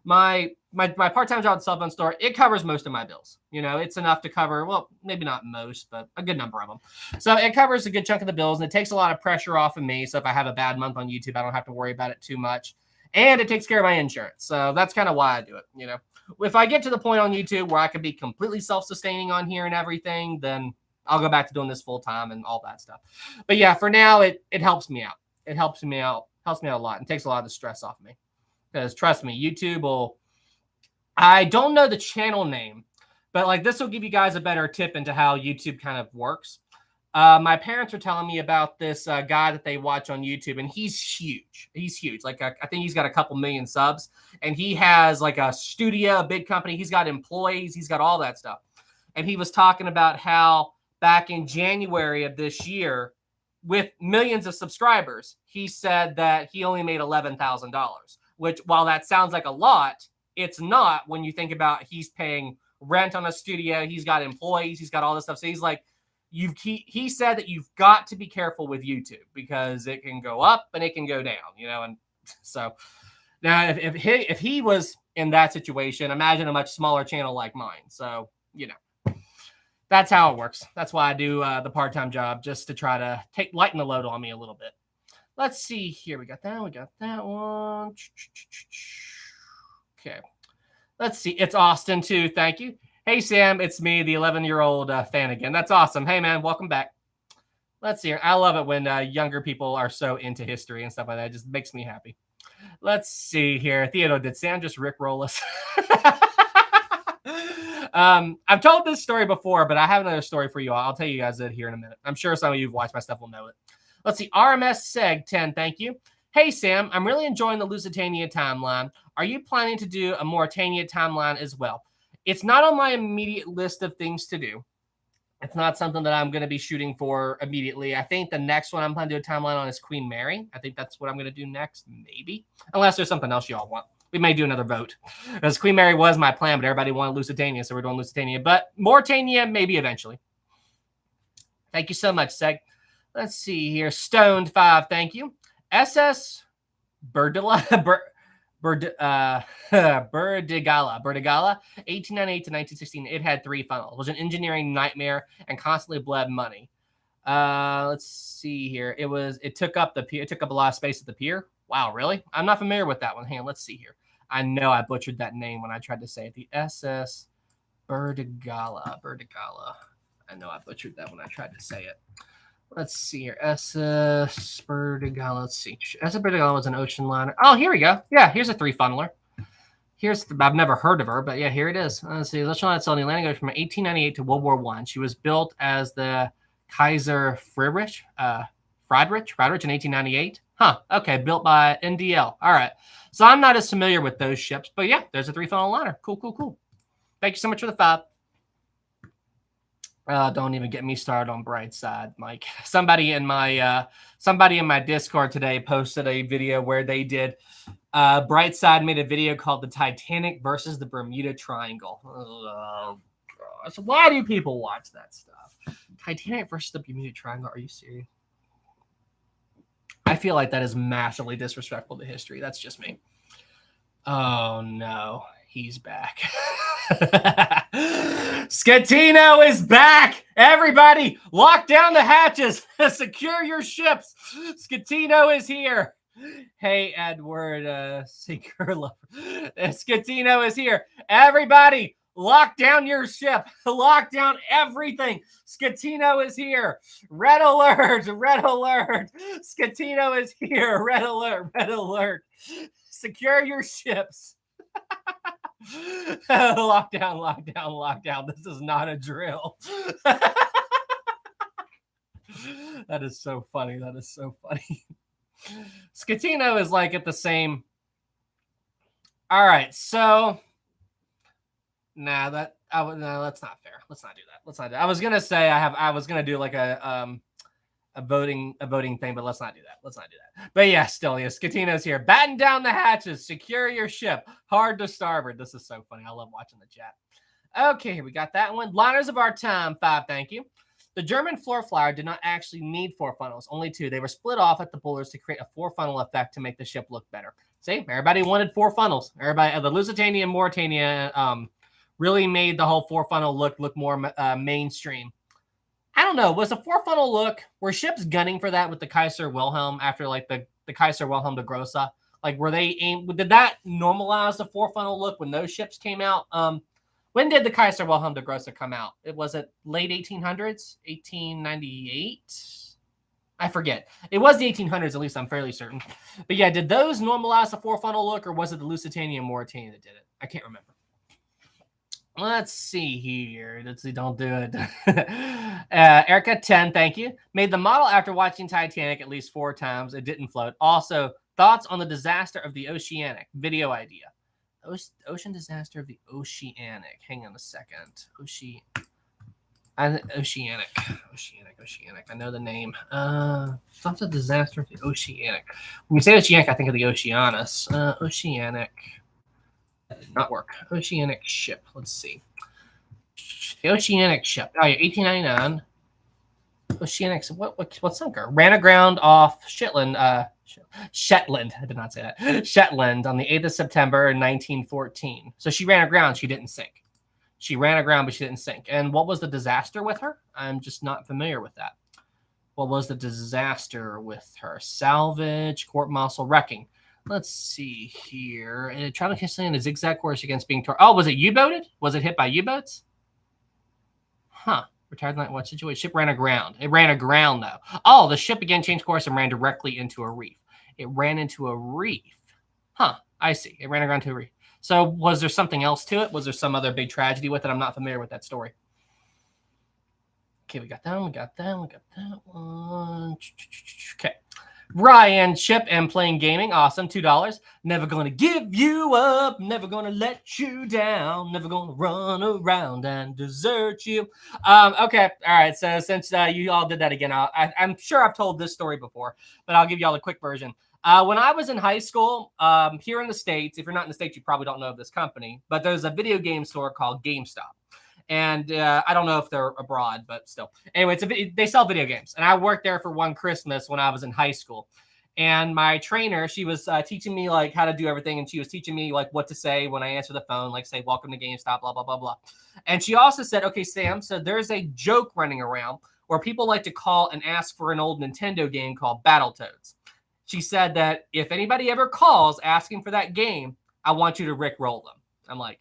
my part-time job at the cell phone store, it covers most of my bills. You know, it's enough to cover, well, maybe not most, but a good number of them. So it covers a good chunk of the bills, and it takes a lot of pressure off of me. So if I have a bad month on YouTube, I don't have to worry about it too much. And it takes care of my insurance. So that's kind of why I do it. You know, if I get to the point on YouTube where I can be completely self-sustaining on here and everything, then I'll go back to doing this full time and all that stuff. But yeah, for now, it helps me out. It helps me out a lot and takes a lot of the stress off me. Because trust me, YouTube will, I don't know the channel name, but like this will give you guys a better tip into how YouTube kind of works. My parents were telling me about this guy that they watch on YouTube, and he's huge. He's huge. Like, I think he's got a couple million subs, and he has like a studio, a big company. He's got employees. He's got all that stuff. And he was talking about how back in January of this year, with millions of subscribers, he said that he only made $11,000, which while that sounds like a lot, it's not when you think about he's paying rent on a studio. He's got employees. He's got all this stuff. So he's like, he said that you've got to be careful with YouTube because it can go up and it can go down, you know? And so now if he was in that situation, imagine a much smaller channel like mine. So, you know, that's how it works. That's why I do the part-time job, just to try to lighten the load on me a little bit. Let's see here. We got that one. Okay. Let's see. It's Austin too. Thank you. Hey, Sam, it's me, the 11-year-old fan again. That's awesome. Hey, man, welcome back. Let's see here. I love it when younger people are so into history and stuff like that. It just makes me happy. Let's see here. Theodore, did Sam just rickroll us? I've told this story before, but I have another story for you all. I'll tell you guys it here in a minute. I'm sure some of you who've watched my stuff will know it. Let's see. RMS Seg 10, thank you. Hey, Sam, I'm really enjoying the Lusitania timeline. Are you planning to do a Mauritania timeline as well? It's not on my immediate list of things to do. It's not something that I'm going to be shooting for immediately. I think the next one I'm planning to do a timeline on is Queen Mary. I think that's what I'm going to do next, maybe. Unless there's something else you all want. We may do another vote. Because Queen Mary was my plan, but everybody wanted Lusitania, so we're doing Lusitania. But Mauritania, maybe eventually. Thank you so much, Seg. Let's see here. Stoned 5, thank you. SS Berdigala, 1898 to 1916. It had 3 funnels. It was an engineering nightmare and constantly bled money. Let's see here. It took up the pier. It took up a lot of space at the pier. Wow, really? I'm not familiar with that one. Hang on, let's see here. I know I butchered that name when I tried to say it. The SS Berdigala. I know I butchered that when I tried to say it. Let's see here. SS Berdigala. Let's see. SS Berdigala was an ocean liner. Oh, here we go. Yeah, here's a 3-funneler. I've never heard of her, but yeah, here it is. Let's see. Let's show sailed the Atlantic from 1898 to World War I. She was built as the Kaiser Friedrich in 1898. Huh. Okay. Built by NDL. All right. So I'm not as familiar with those ships, but yeah, there's a 3-funnel liner. Cool. Thank you so much for the 5. Don't even get me started on Brightside, Mike. Somebody in my Discord today posted a video where they did Brightside made a video called the Titanic versus the Bermuda Triangle. Oh, gosh. Why do people watch that stuff? Titanic versus the Bermuda Triangle. Are you serious? I feel like that is massively disrespectful to history. That's just me. Oh no, he's back. Scatino is back. Everybody, lock down the hatches. Secure your ships. Scatino is here. Hey, Edward, Seeker Lover. Scatino is here. Everybody, lock down your ship. Lock down everything. Scatino is here. Red alert. Scatino is here. Red alert. Secure your ships. Lockdown. This is not a drill. That is so funny. Scatino is like at the same. All right, so that's not fair. Let's not do that. I was gonna say I was gonna do like a voting thing, but let's not do that. But yeah, still, yeah, Scatino's here. Batten down the hatches, secure your ship, hard to starboard. This is so funny. I love watching the chat. Okay, we got that one. Liners of our time, 5, thank you. The German floor flyer did not actually need 4 funnels, only 2. They were split off at the bullers to create a 4-funnel effect to make the ship look better. See, everybody wanted 4 funnels. Everybody, the Lusitania and Mauretania really made the whole 4 funnel look more mainstream. I don't know. Was a 4 funnel look, were ships gunning for that with the Kaiser Wilhelm after like the Kaiser Wilhelm de Grosse? Like, were they did that normalize the 4 funnel look when those ships came out? When did the Kaiser Wilhelm de Grosse come out? It was it late 1800s, 1898. I forget. It was the 1800s, at least I'm fairly certain. But yeah, did those normalize the 4 funnel look, or was it the Lusitania and Mauretania that did it? I can't remember. Let's see here. Let's see. Don't do it. Erica 10, thank you. Made the model after watching Titanic at least 4 times. It didn't float. Also, thoughts on the disaster of the Oceanic. Video idea. Ocean disaster of the Oceanic. Hang on a second. Oceanic. I know the name. Thoughts of disaster of the Oceanic. When we say Oceanic, I think of the Oceanus. Oceanic. That did not work. Oceanic ship. Let's see. The Oceanic ship. Oh, yeah, 1899. Oceanic. What sunk her? Ran aground off Shetland. Shetland. I did not say that. Shetland on the 8th of September in 1914. So she ran aground. She didn't sink. She ran aground, but she didn't sink. And what was the disaster with her? I'm just not familiar with that. What was the disaster with her? Salvage, court-martial, wrecking. Let's see here. Trying to catch in a zigzag course against being torn. Oh, was it U-boated? Was it hit by U-boats? Huh. Retired night. What situation? Ship ran aground. It ran aground, though. Oh, the ship again changed course and ran directly into a reef. It ran into a reef. Huh. I see. It ran aground to a reef. So was there something else to it? Was there some other big tragedy with it? I'm not familiar with that story. Okay, we got that one. We got that one. Okay. Ryan, ship and playing gaming. Awesome. $2. Never going to give you up. Never going to let you down. Never going to run around and desert you. Okay. All right. So since you all did that again, I'm sure I've told this story before, but I'll give you all a quick version. When I was in high school, here in the States, if you're not in the States, you probably don't know of this company, but there's a video game store called GameStop. And I don't know if they're abroad, but still. Anyway, they sell video games. And I worked there for one Christmas when I was in high school. And my trainer, she was teaching me like how to do everything. And she was teaching me like what to say when I answer the phone, like say, welcome to GameStop, blah, blah, blah, blah. And she also said, okay, Sam, so there's a joke running around where people like to call and ask for an old Nintendo game called Battletoads. She said that if anybody ever calls asking for that game, I want you to Rickroll them. I'm like,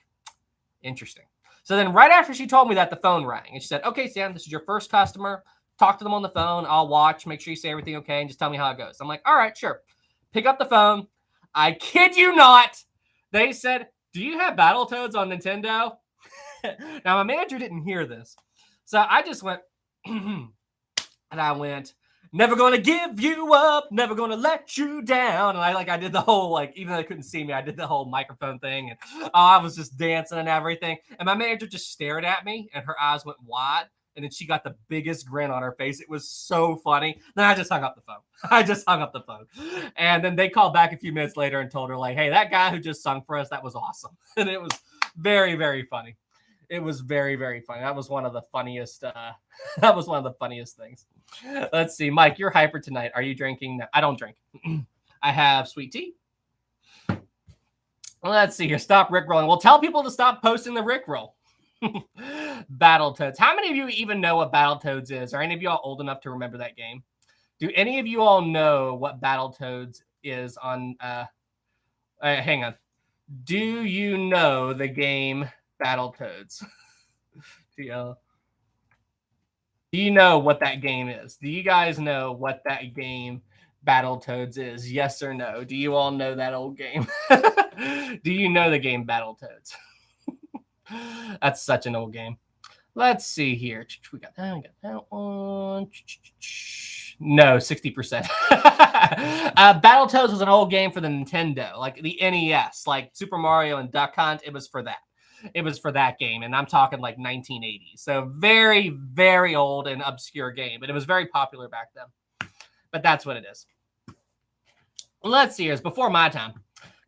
interesting. So then right after she told me that, the phone rang. And she said, okay, Sam, this is your first customer. Talk to them on the phone. I'll watch. Make sure you say everything okay. And just tell me how it goes. I'm like, all right, sure. Pick up the phone. I kid you not. They said, do you have Battletoads on Nintendo? Now, my manager didn't hear this. So I just went, and I went, never going to give you up, never going to let you down. And I did the whole, even though they couldn't see me, I did the whole microphone thing. And I was just dancing and everything. And my manager just stared at me and her eyes went wide. And then she got the biggest grin on her face. It was so funny. Then I just hung up the phone. And then they called back a few minutes later and told her hey, that guy who just sung for us, that was awesome. And it was very, very funny. It was very, very funny. That was one of the funniest. That was one of the funniest things. Let's see, Mike, you're hyper tonight. Are you drinking? No, I don't drink. I have sweet tea. Let's see here. Stop Rickrolling. Well, tell people to stop posting the Rickroll. Battletoads. How many of you even know what Battletoads is? Are any of you all old enough to remember that game? Do any of you all know what Battletoads is on? Hang on. Do you know the game Battletoads? Do you know what that game is? Do you guys know what that game Battletoads is? Yes or no? Do you all know that old game? Do you know the game Battletoads? That's such an old game. Let's see here. We got that one. No, 60%. Battletoads was an old game for the Nintendo, like the NES, like Super Mario and Duck Hunt. It was for that. It was for that game, and I'm talking like 1980s. So very, very old and obscure game, but it was very popular back then. But that's what it is. Let's see. It's before my time.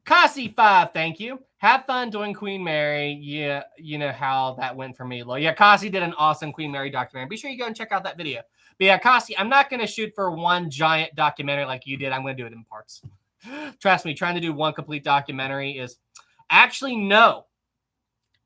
Cassie 5, thank you. Have fun doing Queen Mary. Yeah, you know how that went for me. Yeah, Cassie did an awesome Queen Mary documentary. Be sure you go and check out that video. But yeah, Cassie, I'm not going to shoot for one giant documentary like you did. I'm going to do it in parts. Trust me, trying to do one complete documentary is actually no.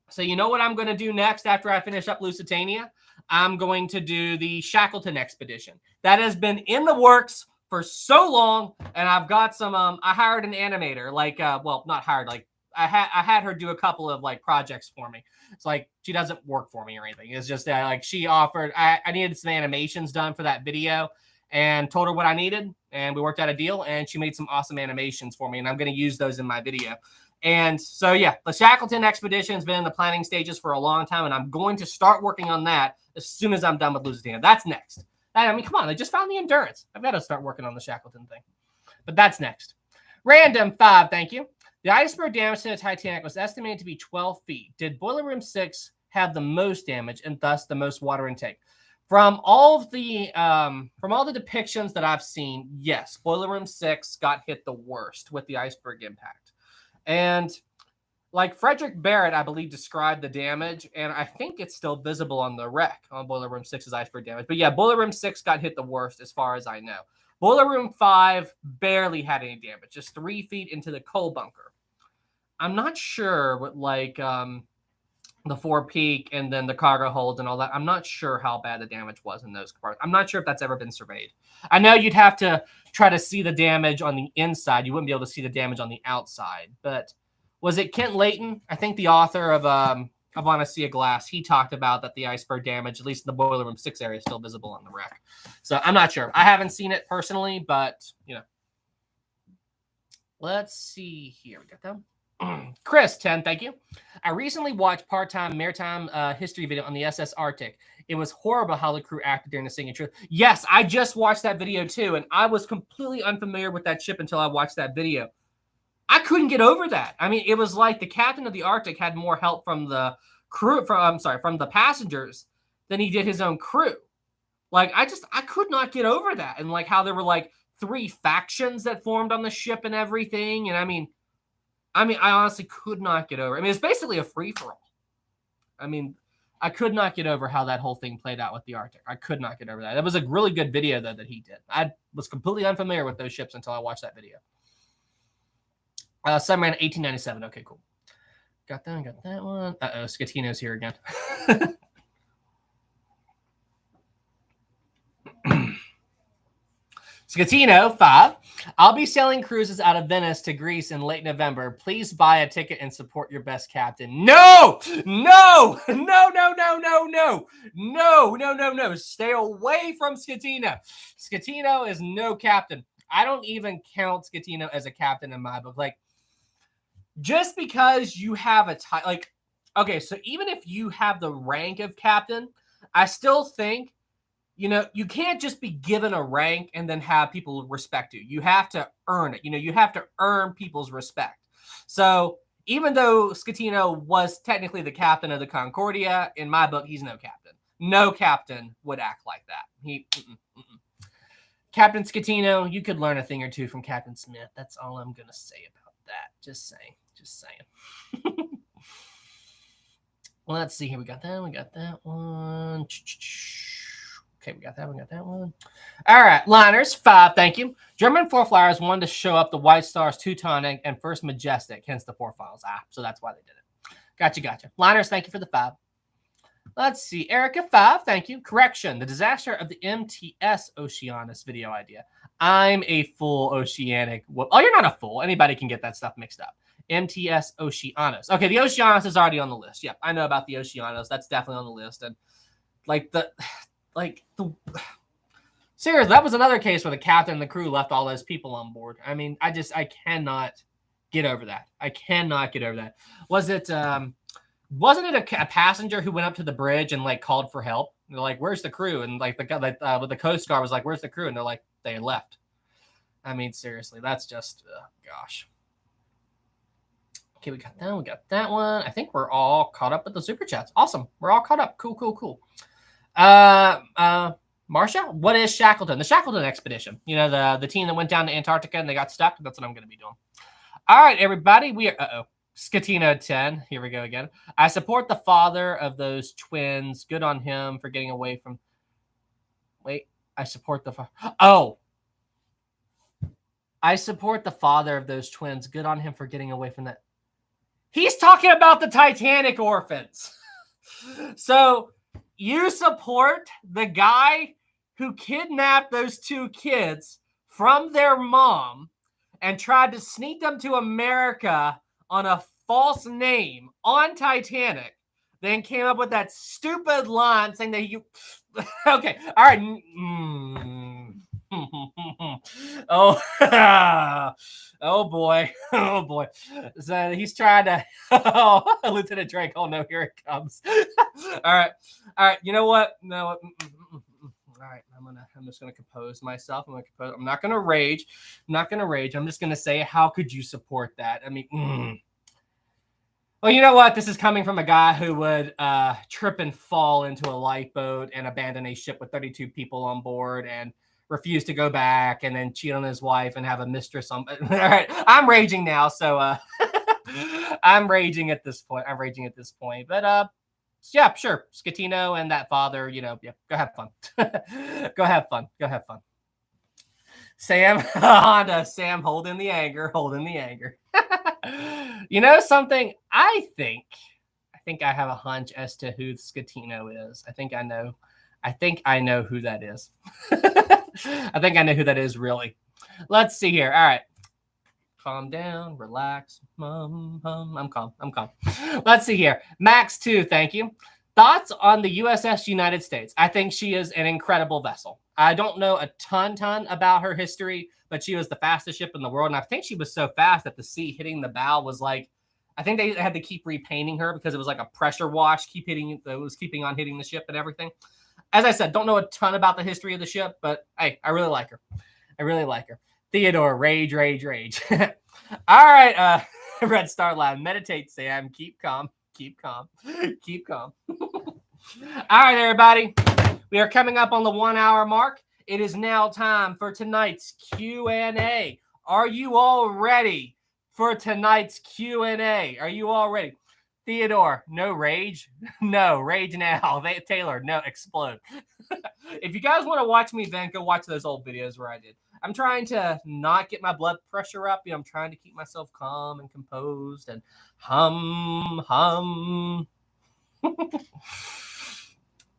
So you know what I'm going to do next after I finish up Lusitania? I'm going to do the Shackleton expedition. That has been in the works for so long, and I've got some. I hired an animator, like, well, not hired, like I had her do a couple of like projects for me. It's like she doesn't work for me or anything. It's just that like she offered. I needed some animations done for that video, and told her what I needed, and we worked out a deal, and she made some awesome animations for me, and I'm going to use those in my video. And so, yeah, the Shackleton expedition has been in the planning stages for a long time, and I'm going to start working on that as soon as I'm done with Lusitania. That's next. I mean, come on, I just found the Endurance. I've got to start working on the Shackleton thing. But that's next. Random 5, thank you. The iceberg damage to the Titanic was estimated to be 12 feet. Did Boiler Room 6 have the most damage and thus the most water intake? From all the depictions that I've seen, yes, Boiler Room 6 got hit the worst with the iceberg impact. And like Frederick Barrett, I believe, described the damage, and I think it's still visible on the wreck on Boiler Room 6's iceberg damage. But yeah, Boiler Room 6 got hit the worst as far as I know. Boiler Room 5 barely had any damage, just 3 feet into the coal bunker. I'm not sure what like the forepeak and then the cargo holds and all that. I'm not sure how bad the damage was in those compartments. I'm not sure if that's ever been surveyed. I know you'd have to try to see the damage on the inside. You wouldn't be able to see the damage on the outside. But was it Kent Layton? I think the author of On a Sea of Glass, he talked about that the iceberg damage, at least in the Boiler Room 6 area, is still visible on the wreck. So I'm not sure. I haven't seen it personally, but, you know. Let's see here. We got them. Chris, 10, thank you. I recently watched part-time maritime history video on the SS Arctic. It was horrible how the crew acted during the sinking trip. Yes, I just watched that video too, and I was completely unfamiliar with that ship until I watched that video. I couldn't get over that. I mean, it was like the captain of the Arctic had more help from the crew, from the passengers than he did his own crew. Like, I could not get over that. And like how there were like 3 factions that formed on the ship and everything. And I mean, I honestly could not get over it. I mean, it's basically a free-for-all. I mean, I could not get over how that whole thing played out with the Arctic. I could not get over that. That was a really good video, though, that he did. I was completely unfamiliar with those ships until I watched that video. Submarine 1897. Okay, cool. Got that one. Uh-oh, Scatino's here again. Scatino, 5. I'll be sailing cruises out of Venice to Greece in late November. Please buy a ticket and support your best captain. No! Stay away from Scatino. Scatino is no captain. I don't even count Scatino as a captain in my book. Like, just because you have a title, like, okay, so even if you have the rank of captain, I still think, you know, you can't just be given a rank and then have people respect you. You have to earn it. You know, you have to earn people's respect. So even though Scatino was technically the captain of the Concordia, in my book, he's no captain. No captain would act like that. Captain Scatino, you could learn a thing or two from Captain Smith. That's all I'm going to say about that. Just saying. Well, let's see here. We got that one. Okay, we got that one. All right, liners, 5, thank you. German 4 flyers wanted to show up the White Star's Teutonic and First Majestic, hence the 4 files. So that's why they did it. Gotcha. Liners, thank you for the 5. Let's see, Erica, 5, thank you. Correction, the disaster of the MTS Oceanus video idea. I'm a full Oceanic. Oh, you're not a fool. Anybody can get that stuff mixed up. MTS Oceanus. Okay, the Oceanus is already on the list. Yep, I know about the Oceanus. That's definitely on the list. And seriously, that was another case where the captain and the crew left all those people on board. I mean, I cannot get over that. Wasn't it a passenger who went up to the bridge and like called for help? And they're like, "Where's the crew?" And like the guy with the Coast Guard was like, "Where's the crew?" And they're like, "They left." I mean, seriously, that's just gosh. Okay, we got that one. I think we're all caught up with the super chats. Awesome, we're all caught up. Cool. Marcia, what is Shackleton? The Shackleton expedition. You know, the team that went down to Antarctica and they got stuck. That's what I'm going to be doing. All right, everybody. We are Scatino 10. Here we go again. I support the father of those twins. Good on him for getting away from. Wait, I support the. Oh. I support the father of those twins. Good on him for getting away from that. He's talking about the Titanic orphans. So you support the guy who kidnapped those two kids from their mom and tried to sneak them to America on a false name on Titanic, then came up with that stupid line saying that you... Okay, all right. Oh, oh boy, oh boy. So he's trying to... Oh, Lieutenant Drake. Oh no, here it comes. All right. You know what? No. All right, I'm just gonna compose myself. I'm not gonna rage. I'm just gonna say, how could you support that? I mean, Well, you know what? This is coming from a guy who would trip and fall into a lifeboat and abandon a ship with 32 people on board and refuse to go back and then cheat on his wife and have a mistress on. All right, I'm raging now, so I'm raging at this point. But yeah, sure. Scatino and that father, yeah, go have fun. Go have fun. Sam, Honda, Sam holding the anger. You know something? I think I have a hunch as to who Scatino is. I think I know who that is. I think I know who that is, really. Let's see here. All right. Calm down, relax. I'm calm. Let's see here. Max 2, thank you. Thoughts on the USS United States? I think she is an incredible vessel. I don't know a ton about her history, but she was the fastest ship in the world. And I think she was so fast that the sea hitting the bow was like, I think they had to keep repainting her because it was like a pressure wash, keeping on hitting the ship and everything. As I said, don't know a ton about the history of the ship, but hey, I really like her. Theodore, rage. All right, Red Star Line, meditate, Sam. Keep calm. All right, everybody. We are coming up on the 1 hour mark. It is now time for tonight's Q&A. Are you all ready for tonight's Q&A? Are you all ready? Theodore, no rage. No, rage now. Taylor, no, explode. If you guys want to watch me vent, go watch those old videos where I did. I'm trying to not get my blood pressure up. I'm trying to keep myself calm and composed and hum.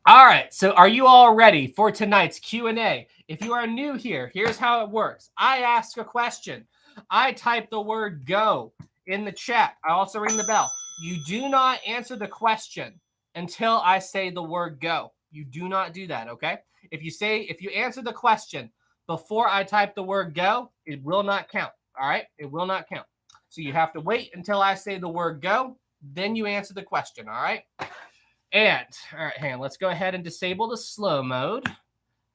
All right, so are you all ready for tonight's Q&A? If you are new here, here's how it works. I ask a question. I type the word go in the chat. I also ring the bell. You do not answer the question until I say the word go. You do not do that, okay? If you answer the question before I type the word go, it will not count, all right? It will not count. So you have to wait until I say the word go, then you answer the question, all right? And, all right, hang on. Let's go ahead and disable the slow mode.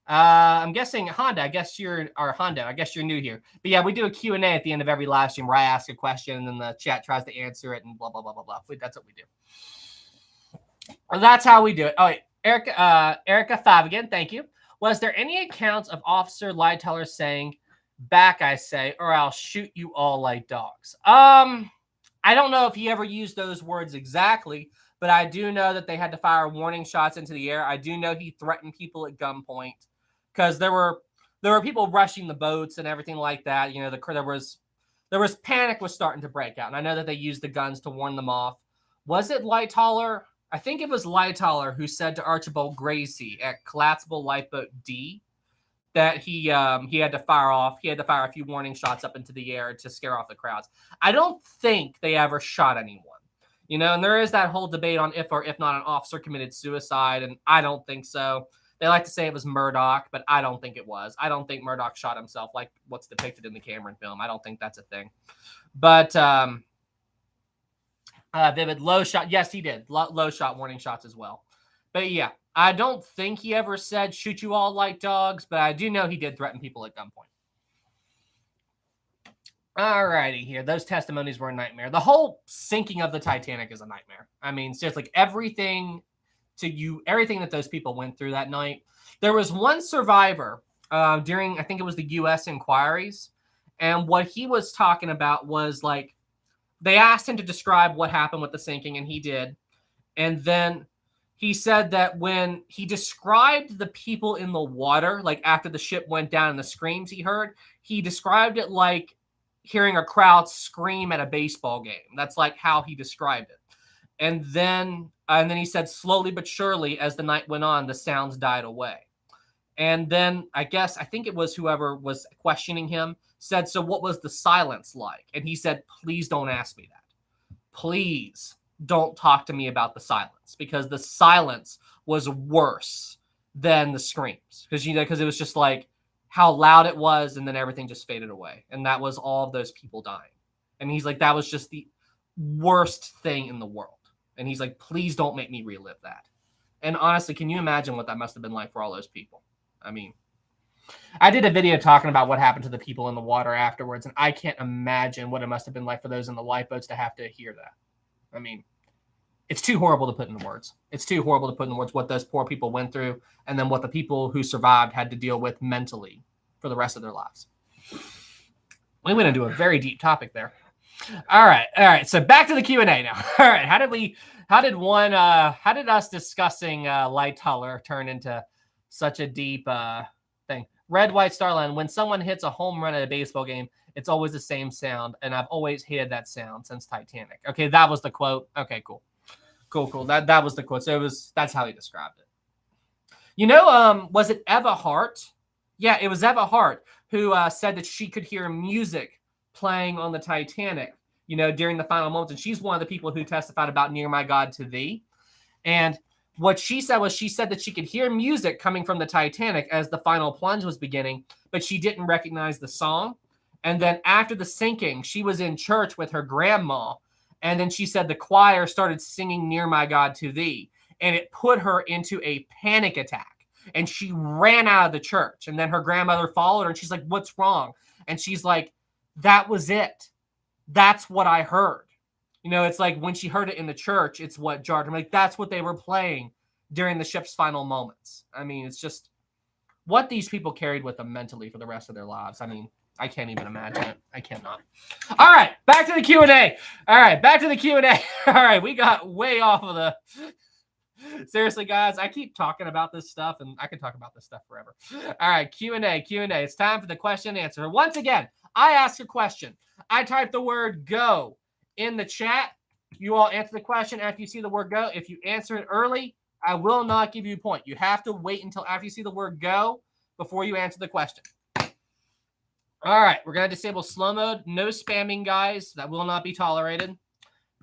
I'm guessing Honda. I guess you're new here. But yeah, we do a Q&A at the end of every live stream where I ask a question and then the chat tries to answer it and blah, blah, blah, blah, blah. That's what we do. Well, that's how we do it. Oh, wait. Erica 5 again. Thank you. Was there any accounts of Officer Lightoller saying, back, I say, or I'll shoot you all like dogs? I don't know if he ever used those words exactly, but I do know that they had to fire warning shots into the air. I do know he threatened people at gunpoint because there were people rushing the boats and everything like that. There was panic was starting to break out, and I know that they used the guns to warn them off. Was it Lightoller? I think it was Lightoller who said to Archibald Gracie at collapsible lifeboat D that he had to fire a few warning shots up into the air to scare off the crowds. I don't think they ever shot anyone. And there is that whole debate on if or if not an officer committed suicide, and I don't think so. They like to say it was Murdoch, but I don't think it was. I don't think Murdoch shot himself like what's depicted in the Cameron film. I don't think that's a thing. But Vivid, low shot. Yes, he did. Low shot warning shots as well. But yeah, I don't think he ever said shoot you all like dogs, but I do know he did threaten people at gunpoint. All righty here. Those testimonies were a nightmare. The whole sinking of the Titanic is a nightmare. I mean, seriously, everything that those people went through that night. There was one survivor during, I think it was the U.S. inquiries. And what he was talking about was like, they asked him to describe what happened with the sinking, and he did. And then he said that when he described the people in the water, like after the ship went down and the screams he heard, he described it like hearing a crowd scream at a baseball game. That's like how he described it. And then he said slowly but surely as the night went on, the sounds died away. And then I think it was whoever was questioning him said, so what was the silence like? And he said, please don't ask me that. Please don't talk to me about the silence, because the silence was worse than the screams. Because it was just like how loud it was, and then everything just faded away. And that was all of those people dying. And he's like, that was just the worst thing in the world. And he's like, please don't make me relive that. And honestly, can you imagine what that must have been like for all those people? I mean, I did a video talking about what happened to the people in the water afterwards, and I can't imagine what it must have been like for those in the lifeboats to have to hear that. I mean, it's too horrible to put into words. It's too horrible to put into words what those poor people went through, and then what the people who survived had to deal with mentally for the rest of their lives. We went into a very deep topic there. All right. So back to the Q&A now. All right. How did us discussing Lightoller turn into such a deep thing? Red, white, starline. When someone hits a home run at a baseball game, it's always the same sound, and I've always hated that sound since Titanic. Okay, that was the quote. Okay, cool. That was the quote. So that's how he described it. Was it Eva Hart? Yeah, it was Eva Hart who said that she could hear music playing on the Titanic, during the final moments. And she's one of the people who testified about Near My God to Thee. And what she said that she could hear music coming from the Titanic as the final plunge was beginning, but she didn't recognize the song. And then after the sinking, she was in church with her grandma. And then she said the choir started singing Near My God to Thee. And it put her into a panic attack. And she ran out of the church. And then her grandmother followed her. And she's like, what's wrong? And she's like, that was it. That's what I heard. It's like when she heard it in the church, it's what jarred her. Like, that's what they were playing during the ship's final moments. I mean, it's just what these people carried with them mentally for the rest of their lives. I mean, I can't even imagine it. I cannot. All right, back to the Q&A. All right, we got way off of the... Seriously, guys, I keep talking about this stuff, and I can talk about this stuff forever. All right, Q&A. It's time for the question and answer. Once again, I ask a question. I type the word go in the chat. You all answer the question after you see the word go. If you answer it early, I will not give you a point. You have to wait until after you see the word go before you answer the question. All right, we're going to disable slow mode. No spamming, guys. That will not be tolerated.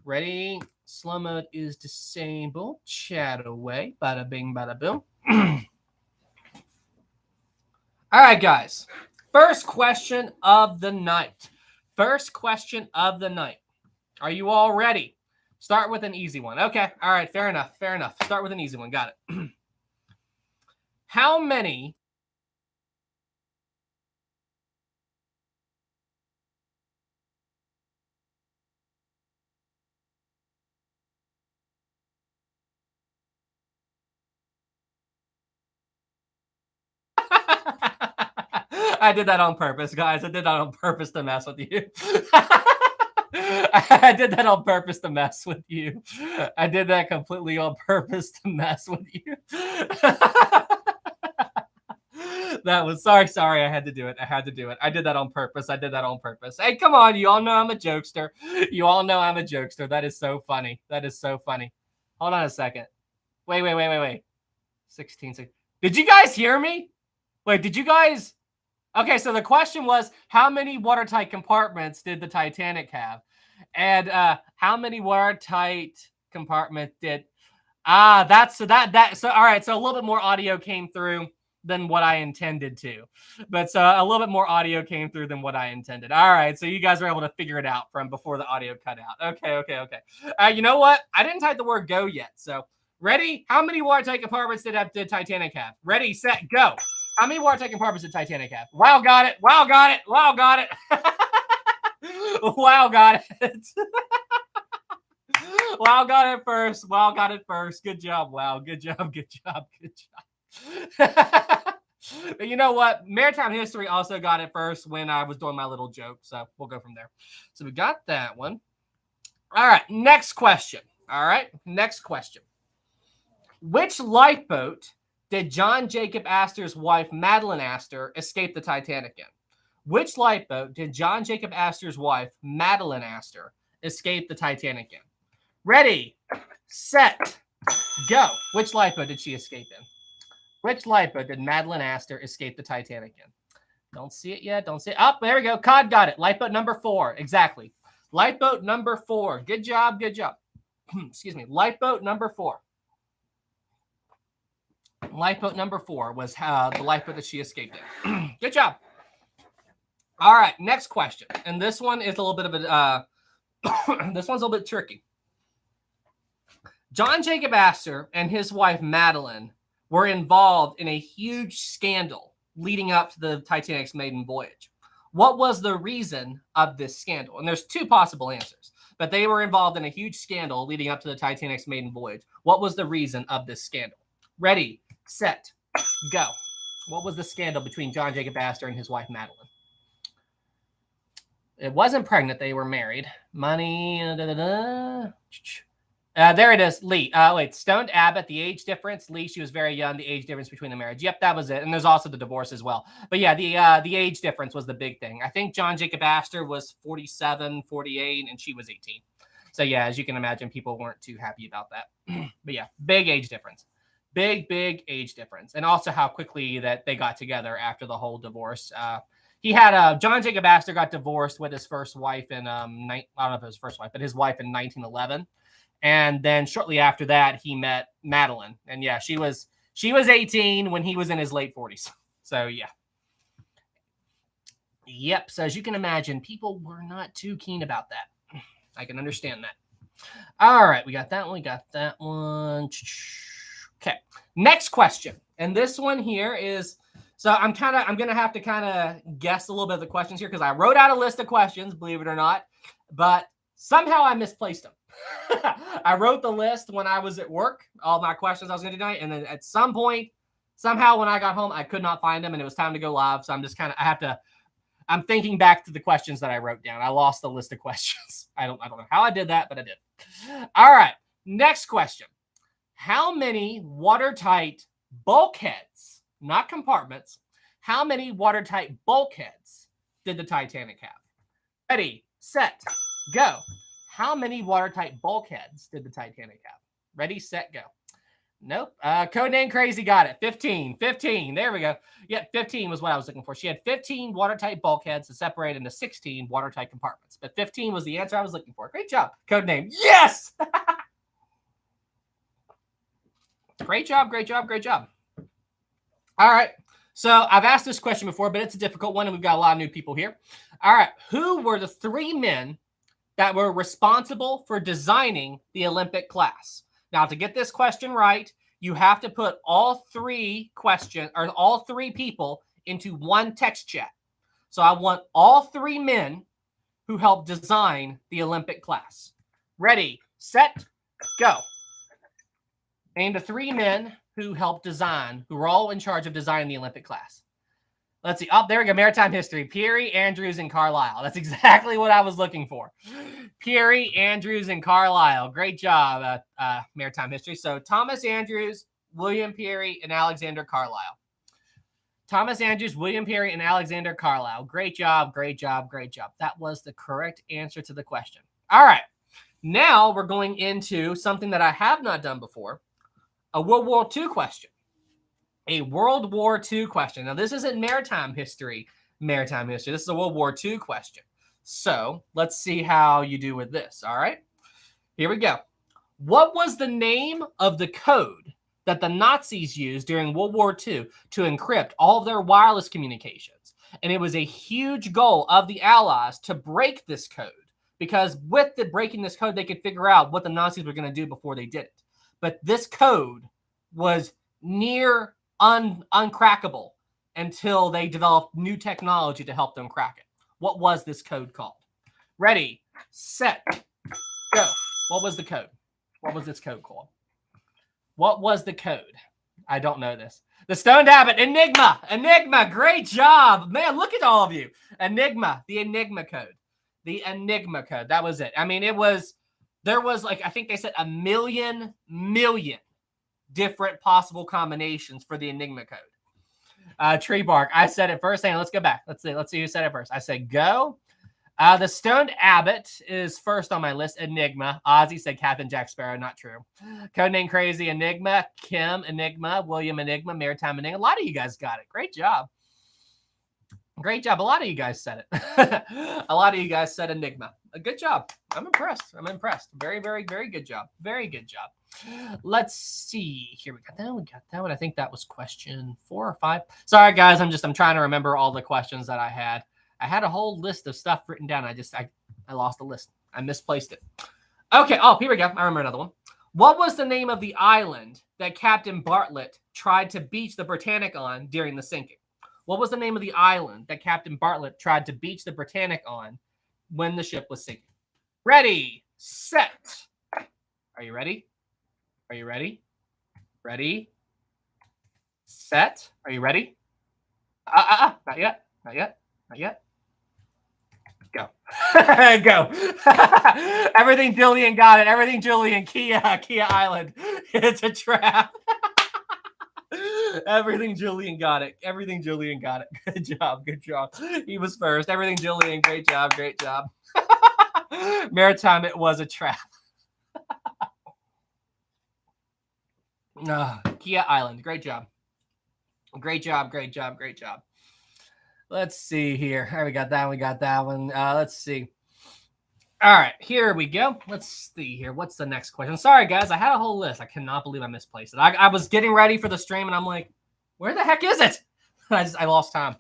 Ready? Slow mode is disabled. Chat away. Bada bing, bada boom. All right, guys. First question of the night. Are you all ready? Start with an easy one. Okay. All right. Fair enough. Start with an easy one. Got it. How many... I did that on purpose, guys. I did that on purpose to mess with you. I did that on purpose to mess with you. I did that completely on purpose to mess with you. That was sorry. I had to do it. I did that on purpose. Hey, come on. You all know I'm a jokester. That is so funny. Hold on a second. Wait. 16 seconds. Did you guys hear me? Wait, did you guys? Okay, so the question was, how many watertight compartments did the Titanic have? And how many watertight compartments did... So all right, so a little bit more audio came through than what I intended to. But so a little bit more audio came through than what I intended. All right, so you guys were able to figure it out from before the audio cut out. Okay. You know what? I didn't type the word go yet, so... Ready? How many watertight compartments did Titanic have? Ready, set, go. How many watertight compartments did Titanic have? Wow, got it. Wow, got it. Wow, got it. Wow, got it first. Good job. Wow, good job. You know what? Maritime history also got it first when I was doing my little joke. So we'll go from there. So we got that one. All right. Next question. Which lifeboat did John Jacob Astor's wife, Madeleine Astor, escape the Titanic in? Which lifeboat did John Jacob Astor's wife, Madeleine Astor, escape the Titanic in? Ready, set, go. Which lifeboat did she escape in? Which lifeboat did Madeleine Astor escape the Titanic in? Don't see it yet. Don't see it. Oh, there we go. Cod got it. Lifeboat number 4. Exactly. Lifeboat number 4. Good job. Good job. Excuse me. Lifeboat number 4. Lifeboat number 4 was the lifeboat that she escaped in. Good job. All right. Next question. And this one is a little bit of a, this one's a little bit tricky. John Jacob Astor and his wife, Madeleine, were involved in a huge scandal leading up to the Titanic's maiden voyage. What was the reason of this scandal? And there's 2 possible answers, but they were involved in a huge scandal leading up to the Titanic's maiden voyage. What was the reason of this scandal? Ready, set, go. What was the scandal between John Jacob Astor and his wife, Madeleine? It wasn't pregnant. They were married. Money. There it is. Lee. Wait, stoned Abbott, the age difference. Lee, she was very young. The age difference between the marriage. Yep, that was it. And there's also the divorce as well. But yeah, the age difference was the big thing. I think John Jacob Astor was 47, 48, and she was 18. So yeah, as you can imagine, people weren't too happy about that. But yeah, big age difference. Big age difference. And also how quickly that they got together after the whole divorce. He had John Jacob Astor got divorced with his first wife in I don't know if it was his first wife, but his wife in 1911. And then shortly after that, he met Madeleine. And yeah, she was 18 when he was in his late 40s. So yeah. Yep. So as you can imagine, people were not too keen about that. I can understand that. All right. We got that one. We got that one. Okay. Next question. And this one here is, so I'm going to have to kind of guess a little bit of the questions here because I wrote out a list of questions, believe it or not, but somehow I misplaced them. I wrote the list when I was at work, all my questions I was going to do tonight. And then at some point, somehow when I got home, I could not find them and it was time to go live. So I'm just I'm thinking back to the questions that I wrote down. I lost the list of questions. I don't know how I did that, but I did. All right. Next question. How many watertight bulkheads, not compartments, how many watertight bulkheads did the Titanic have? Ready, set, go. How many watertight bulkheads did the Titanic have? Ready, set, go. Nope. Codename Crazy got it. 15. There we go. Yeah, 15 was what I was looking for. She had 15 watertight bulkheads to separate into 16 watertight compartments. But 15 was the answer I was looking for. Great job. Codename. Yes! Great job. All right. So I've asked this question before, but it's a difficult one, and we've got a lot of new people here. All right. Who were the 3 men that were responsible for designing the Olympic class? Now, to get this question right, you have to put all 3 people into one text chat. So I want all 3 men who helped design the Olympic class. Ready, set, go. Name the 3 men who helped design, who were all in charge of designing the Olympic class. Let's see. Oh, there we go. Maritime history. Peary, Andrews, and Carlisle. That's exactly what I was looking for. Peary, Andrews, and Carlisle. Great job, maritime history. So Thomas Andrews, William Peary, and Alexander Carlisle. Thomas Andrews, William Peary, and Alexander Carlisle. Great job. That was the correct answer to the question. All right. Now we're going into something that I have not done before, a World War II question. A World War II question. Now, this isn't maritime history. This is a World War II question. So let's see how you do with this. All right. Here we go. What was the name of the code that the Nazis used during World War II to encrypt all of their wireless communications? And it was a huge goal of the Allies to break this code, because with breaking this code, they could figure out what the Nazis were going to do before they did it. But this code was near uncrackable until they developed new technology to help them crack it. What was this code called? Ready, set, go. What was the code? What was this code called? What was the code? I don't know this. The Stoned Abbott, Enigma. Great job. Man, look at all of you. Enigma, the Enigma code. That was it. I mean, there was like, I think they said a million different possible combinations for the Enigma code. Tree Bark, I said it first. Hang on, let's go back. Let's see who said it first. I said go. The Stoned Abbot is first on my list. Enigma. Ozzy said Captain Jack Sparrow. Not true. Codename Crazy Enigma. Kim Enigma. William Enigma. Maritime Enigma. A lot of you guys got it. Great job. Great job. A lot of you guys said it. A lot of you guys said Enigma. A good job. I'm impressed. I'm impressed. Very, very, very good job. Very good job. Let's see. Here we got that. We got that one. I think that was question 4 or 5. Sorry, guys. I'm trying to remember all the questions that I had. I had a whole list of stuff written down. I lost the list. I misplaced it. Okay. Oh, here we go. I remember another one. What was the name of the island that Captain Bartlett tried to beach the Britannic on during the sinking? What was the name of the island that Captain Bartlett tried to beach the Britannic on when the ship was sinking? Ready, set. Are you ready? Are you ready? Ready, set. Are you ready? Not yet. Not yet. Not yet. Go. Go. Everything Julian got it. Everything Julian. Kia Island. It's a trap. Everything Julian got it. Everything Julian got it. Good job. Good job. He was first. Everything Julian. Great job. Great job. Maritime, it was a trap. Kia Island. Great job. Great job. Great job. Great job. Let's see here. All right, we got that. We got that one. Let's see. All right, here we go. Let's see here. What's the next question? Sorry, guys. I had a whole list. I cannot believe I misplaced it. I was getting ready for the stream, and I'm like, where the heck is it? I lost time.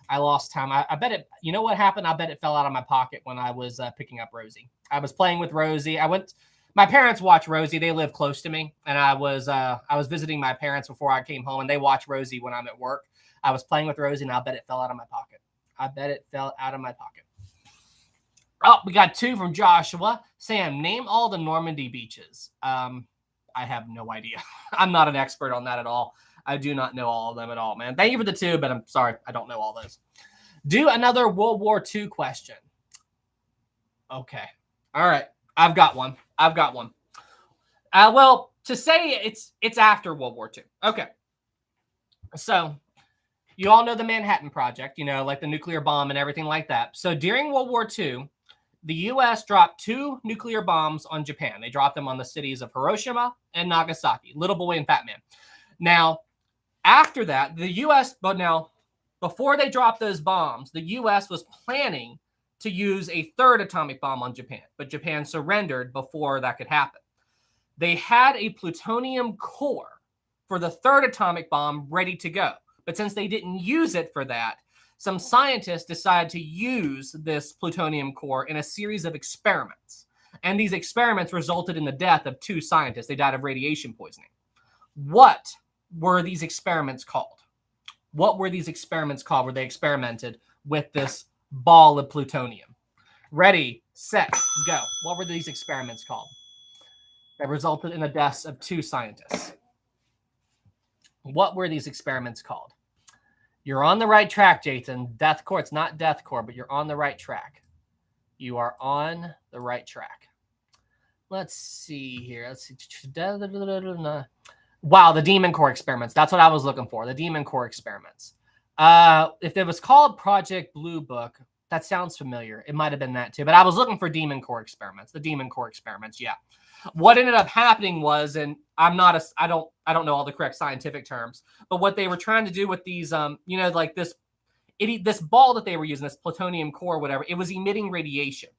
I lost time. I bet it. You know what happened? I bet it fell out of my pocket when I was picking up Rosie. I was playing with Rosie. My parents watch Rosie. They live close to me, and I was visiting my parents before I came home, and they watch Rosie when I'm at work. I was playing with Rosie, and I bet it fell out of my pocket. I bet it fell out of my pocket. Oh, we got 2 from Joshua. Sam, name all the Normandy beaches. I have no idea. I'm not an expert on that at all. I do not know all of them at all, man. Thank you for the 2, but I'm sorry. I don't know all those. Do another World War II question. Okay. All right. I've got one. Well, to say it's after World War II. Okay. So you all know the Manhattan Project, like the nuclear bomb and everything like that. So during World War II, the U.S. dropped 2 nuclear bombs on Japan. They dropped them on the cities of Hiroshima and Nagasaki, Little Boy and Fat Man. Now, after that, the U.S., before they dropped those bombs, the U.S. was planning to use a 3rd atomic bomb on Japan, but Japan surrendered before that could happen. They had a plutonium core for the 3rd atomic bomb ready to go. But since they didn't use it for that, some scientists decided to use this plutonium core in a series of experiments. And these experiments resulted in the death of 2 scientists. They died of radiation poisoning. What were these experiments called? What were these experiments called where they experimented with this ball of plutonium? Ready, set, go. What were these experiments called that resulted in the deaths of 2 scientists? What were these experiments called? You're on the right track, Jason. Death core. It's not death core, but you're on the right track. You are on the right track. Let's see here. Let's see. Wow, the demon core experiments. That's what I was looking for. The demon core experiments. If it was called Project Blue Book, that sounds familiar. It might have been that too. But I was looking for demon core experiments. The demon core experiments. Yeah. What ended up happening was, and I don't know all the correct scientific terms, but what they were trying to do with these, like this ball that they were using, this plutonium core, whatever, it was emitting radiation.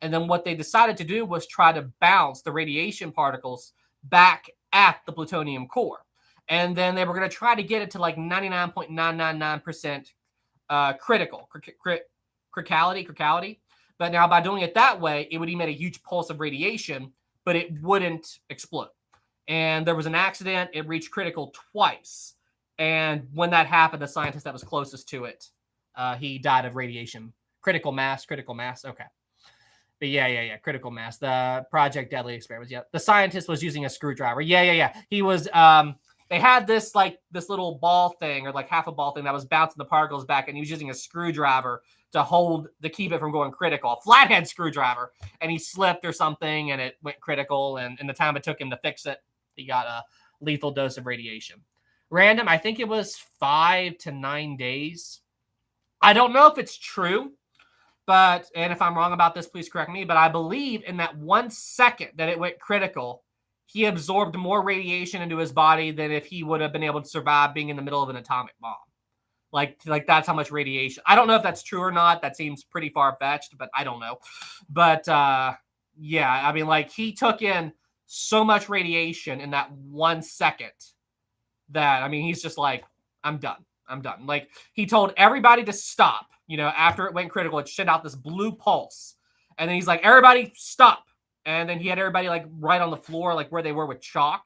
And then what they decided to do was try to bounce the radiation particles back at the plutonium core. And then they were going to try to get it to like 99.999% criticality. But now by doing it that way, it would emit a huge pulse of radiation, but it wouldn't explode. And there was an accident. It reached critical twice. And when that happened, the scientist that was closest to it, he died of radiation. Critical mass. Okay. But yeah. Critical mass. The Project Deadly experiments. Yeah. The scientist was using a screwdriver. Yeah. He was, they had this little ball thing, or like half a ball thing that was bouncing the particles back, and he was using a screwdriver to keep it from going critical, a flathead screwdriver, and he slipped or something and it went critical. And in the time it took him to fix it, he got lethal dose of radiation. Random, I think it was 5 to 9 days. I don't know if it's true, but, and if I'm wrong about this, please correct me, but I believe in that 1 second that it went critical, he absorbed more radiation into his body than if he would have been able to survive being in the middle of an atomic bomb. Like that's how much radiation. I don't know if that's true or not. That seems pretty far-fetched, but I don't know. But yeah, I mean, like, he took in so much radiation in that 1 second that, I mean, he's just like, I'm done. I'm done. Like, he told everybody to stop, you know, after it went critical. It sent out this blue pulse. And then he's like, everybody stop. And then he had everybody, like, right on the floor, like where they were with chalk.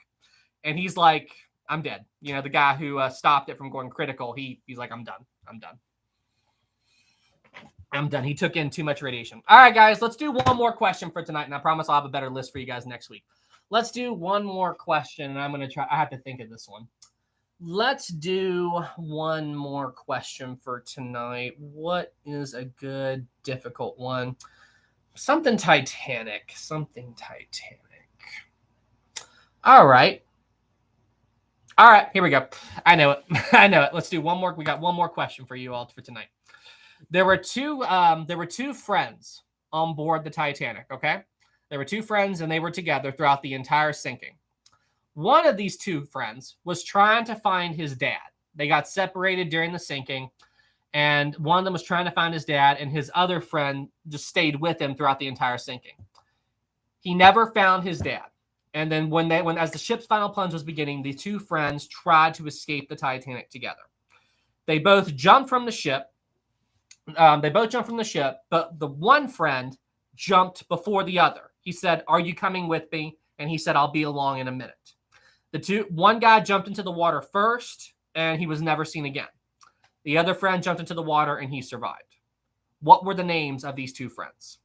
And he's like, I'm dead. You know, the guy who stopped it from going critical, he's like, I'm done. I'm done. I'm done. He took in too much radiation. All right, guys, let's do one more question for tonight. And I promise I'll have a better list for you guys next week. Let's do one more question. And I'm going to try. I have to think of this one. Let's do one more question for tonight. What is a good, difficult one? Something Titanic. Something Titanic. All right. All right, here we go. I know it. I know it. Let's do one more. We got one more question for you all for tonight. There were two friends on board the Titanic, okay? There were two friends, and they were together throughout the entire sinking. One of these two friends was trying to find his dad. They got separated during the sinking, and one of them was trying to find his dad, and his other friend just stayed with him throughout the entire sinking. He never found his dad. And then as the ship's final plunge was beginning, the two friends tried to escape the Titanic together. They both jumped from the ship. But the one friend jumped before the other. He said, "Are you coming with me?" And he said, "I'll be along in a minute." One guy jumped into the water first, and he was never seen again. The other friend jumped into the water, and he survived. What were the names of these two friends?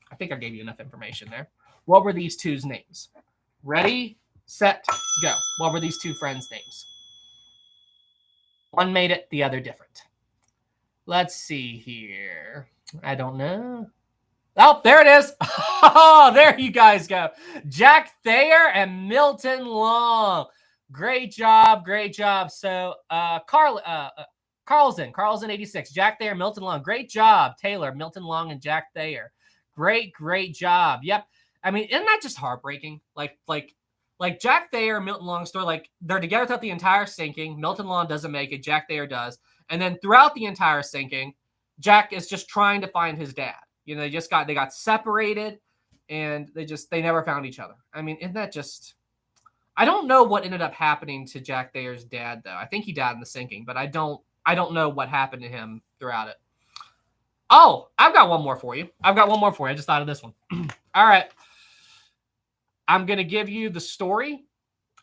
I think I gave you enough information there. What were these two's names? Ready, set, go. What were these two friends' names? One made it, the other different. Let's see here. I don't know. Oh, there it is. Oh, there you guys go. Jack Thayer and Milton Long. Great job. Great job. So, Carlson 86. Jack Thayer, Milton Long. Great job, Taylor, Milton Long, and Jack Thayer. Great job. Yep. I mean, isn't that just heartbreaking? Like Jack Thayer and Milton Long's story, like, they're together throughout the entire sinking. Milton Long doesn't make it. Jack Thayer does. And then throughout the entire sinking, Jack is just trying to find his dad. You know, they got separated, and they never found each other. I mean, isn't that just, I don't know what ended up happening to Jack Thayer's dad, though. I think he died in the sinking, but I don't know what happened to him throughout it. Oh, I've got one more for you. I just thought of this one. All right. I'm going to give you the story,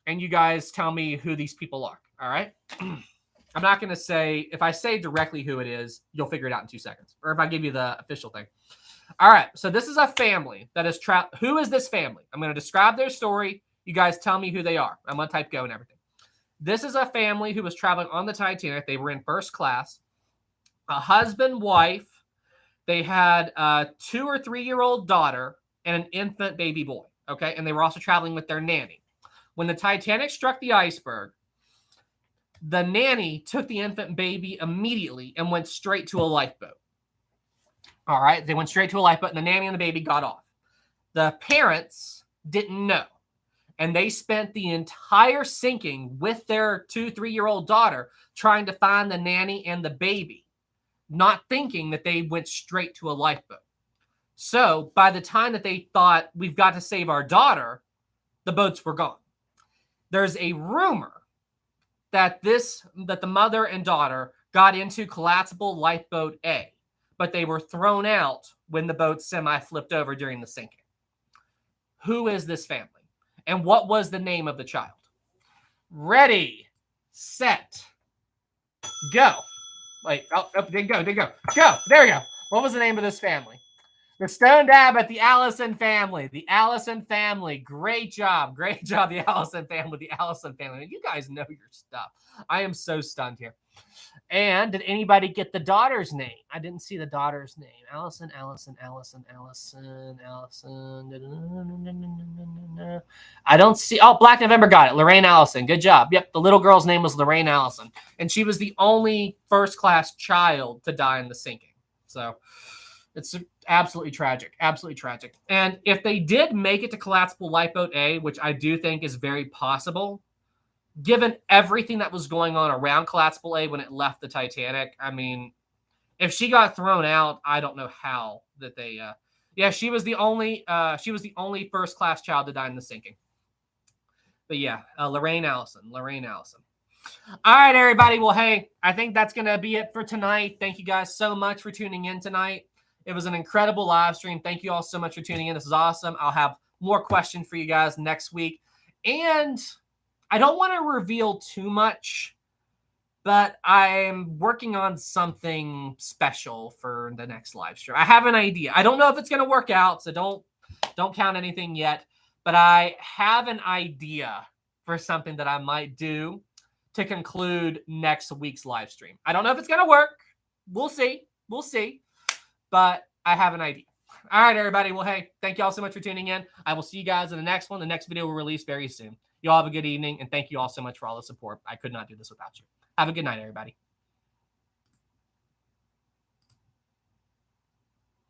and you guys tell me who these people are. All right. I'm not going to say, if I say directly who it is, you'll figure it out in 2 seconds. Or if I give you the official thing. All right. So this is a family that is trapped. Who is this family? I'm going to describe their story. You guys tell me who they are. I'm going to type go and everything. This is a family who was traveling on the Titanic. They were in first class. A husband, wife. They had a 2 or 3 year old daughter and an infant baby boy. Okay. And they were also traveling with their nanny. When the Titanic struck the iceberg, the nanny took the infant baby immediately and went straight to a lifeboat. All right. They went straight to a lifeboat, and the nanny and the baby got off. The parents didn't know. And they spent the entire sinking with their 2-3 year old daughter trying to find the nanny and the baby, not thinking that they went straight to a lifeboat. So by the time that they thought, we've got to save our daughter, the boats were gone. There's a rumor that the mother and daughter got into collapsible lifeboat A, but they were thrown out when the boat semi-flipped over during the sinking. Who is this family? And what was the name of the child? Ready, set, go. Wait, oh, there you go. Go. There we go. What was the name of this family? The Stone Dab at the Allison family. The Allison family. Great job. Great job, the Allison family. The Allison family. You guys know your stuff. I am so stunned here. And did anybody get the daughter's name? I didn't see the daughter's name. Allison. I don't see. Oh, Black November got it. Lorraine Allison. Good job. Yep, the little girl's name was Lorraine Allison. And she was the only first-class child to die in the sinking. So it's absolutely tragic. Absolutely tragic. And if they did make it to collapsible Lifeboat A, which I do think is very possible, given everything that was going on around collapsible A when it left the Titanic, I mean, if she got thrown out, I don't know how that they. Yeah, she was the only first class child to die in the sinking. But yeah, Lorraine Allison. All right, everybody. Well, hey, I think that's gonna be it for tonight. Thank you guys so much for tuning in tonight. It was an incredible live stream. Thank you all so much for tuning in. This is awesome. I'll have more questions for you guys next week, and I don't want to reveal too much, but I'm working on something special for the next live stream. I have an idea. I don't know if it's going to work out, so don't count anything yet, but I have an idea for something that I might do to conclude next week's live stream. I don't know if it's going to work. We'll see. But I have an idea. All right, everybody. Well, hey, thank you all so much for tuning in. I will see you guys in the next one. The next video will release very soon. You all have a good evening, and thank you all so much for all the support. I could not do this without you. Have a good night, everybody.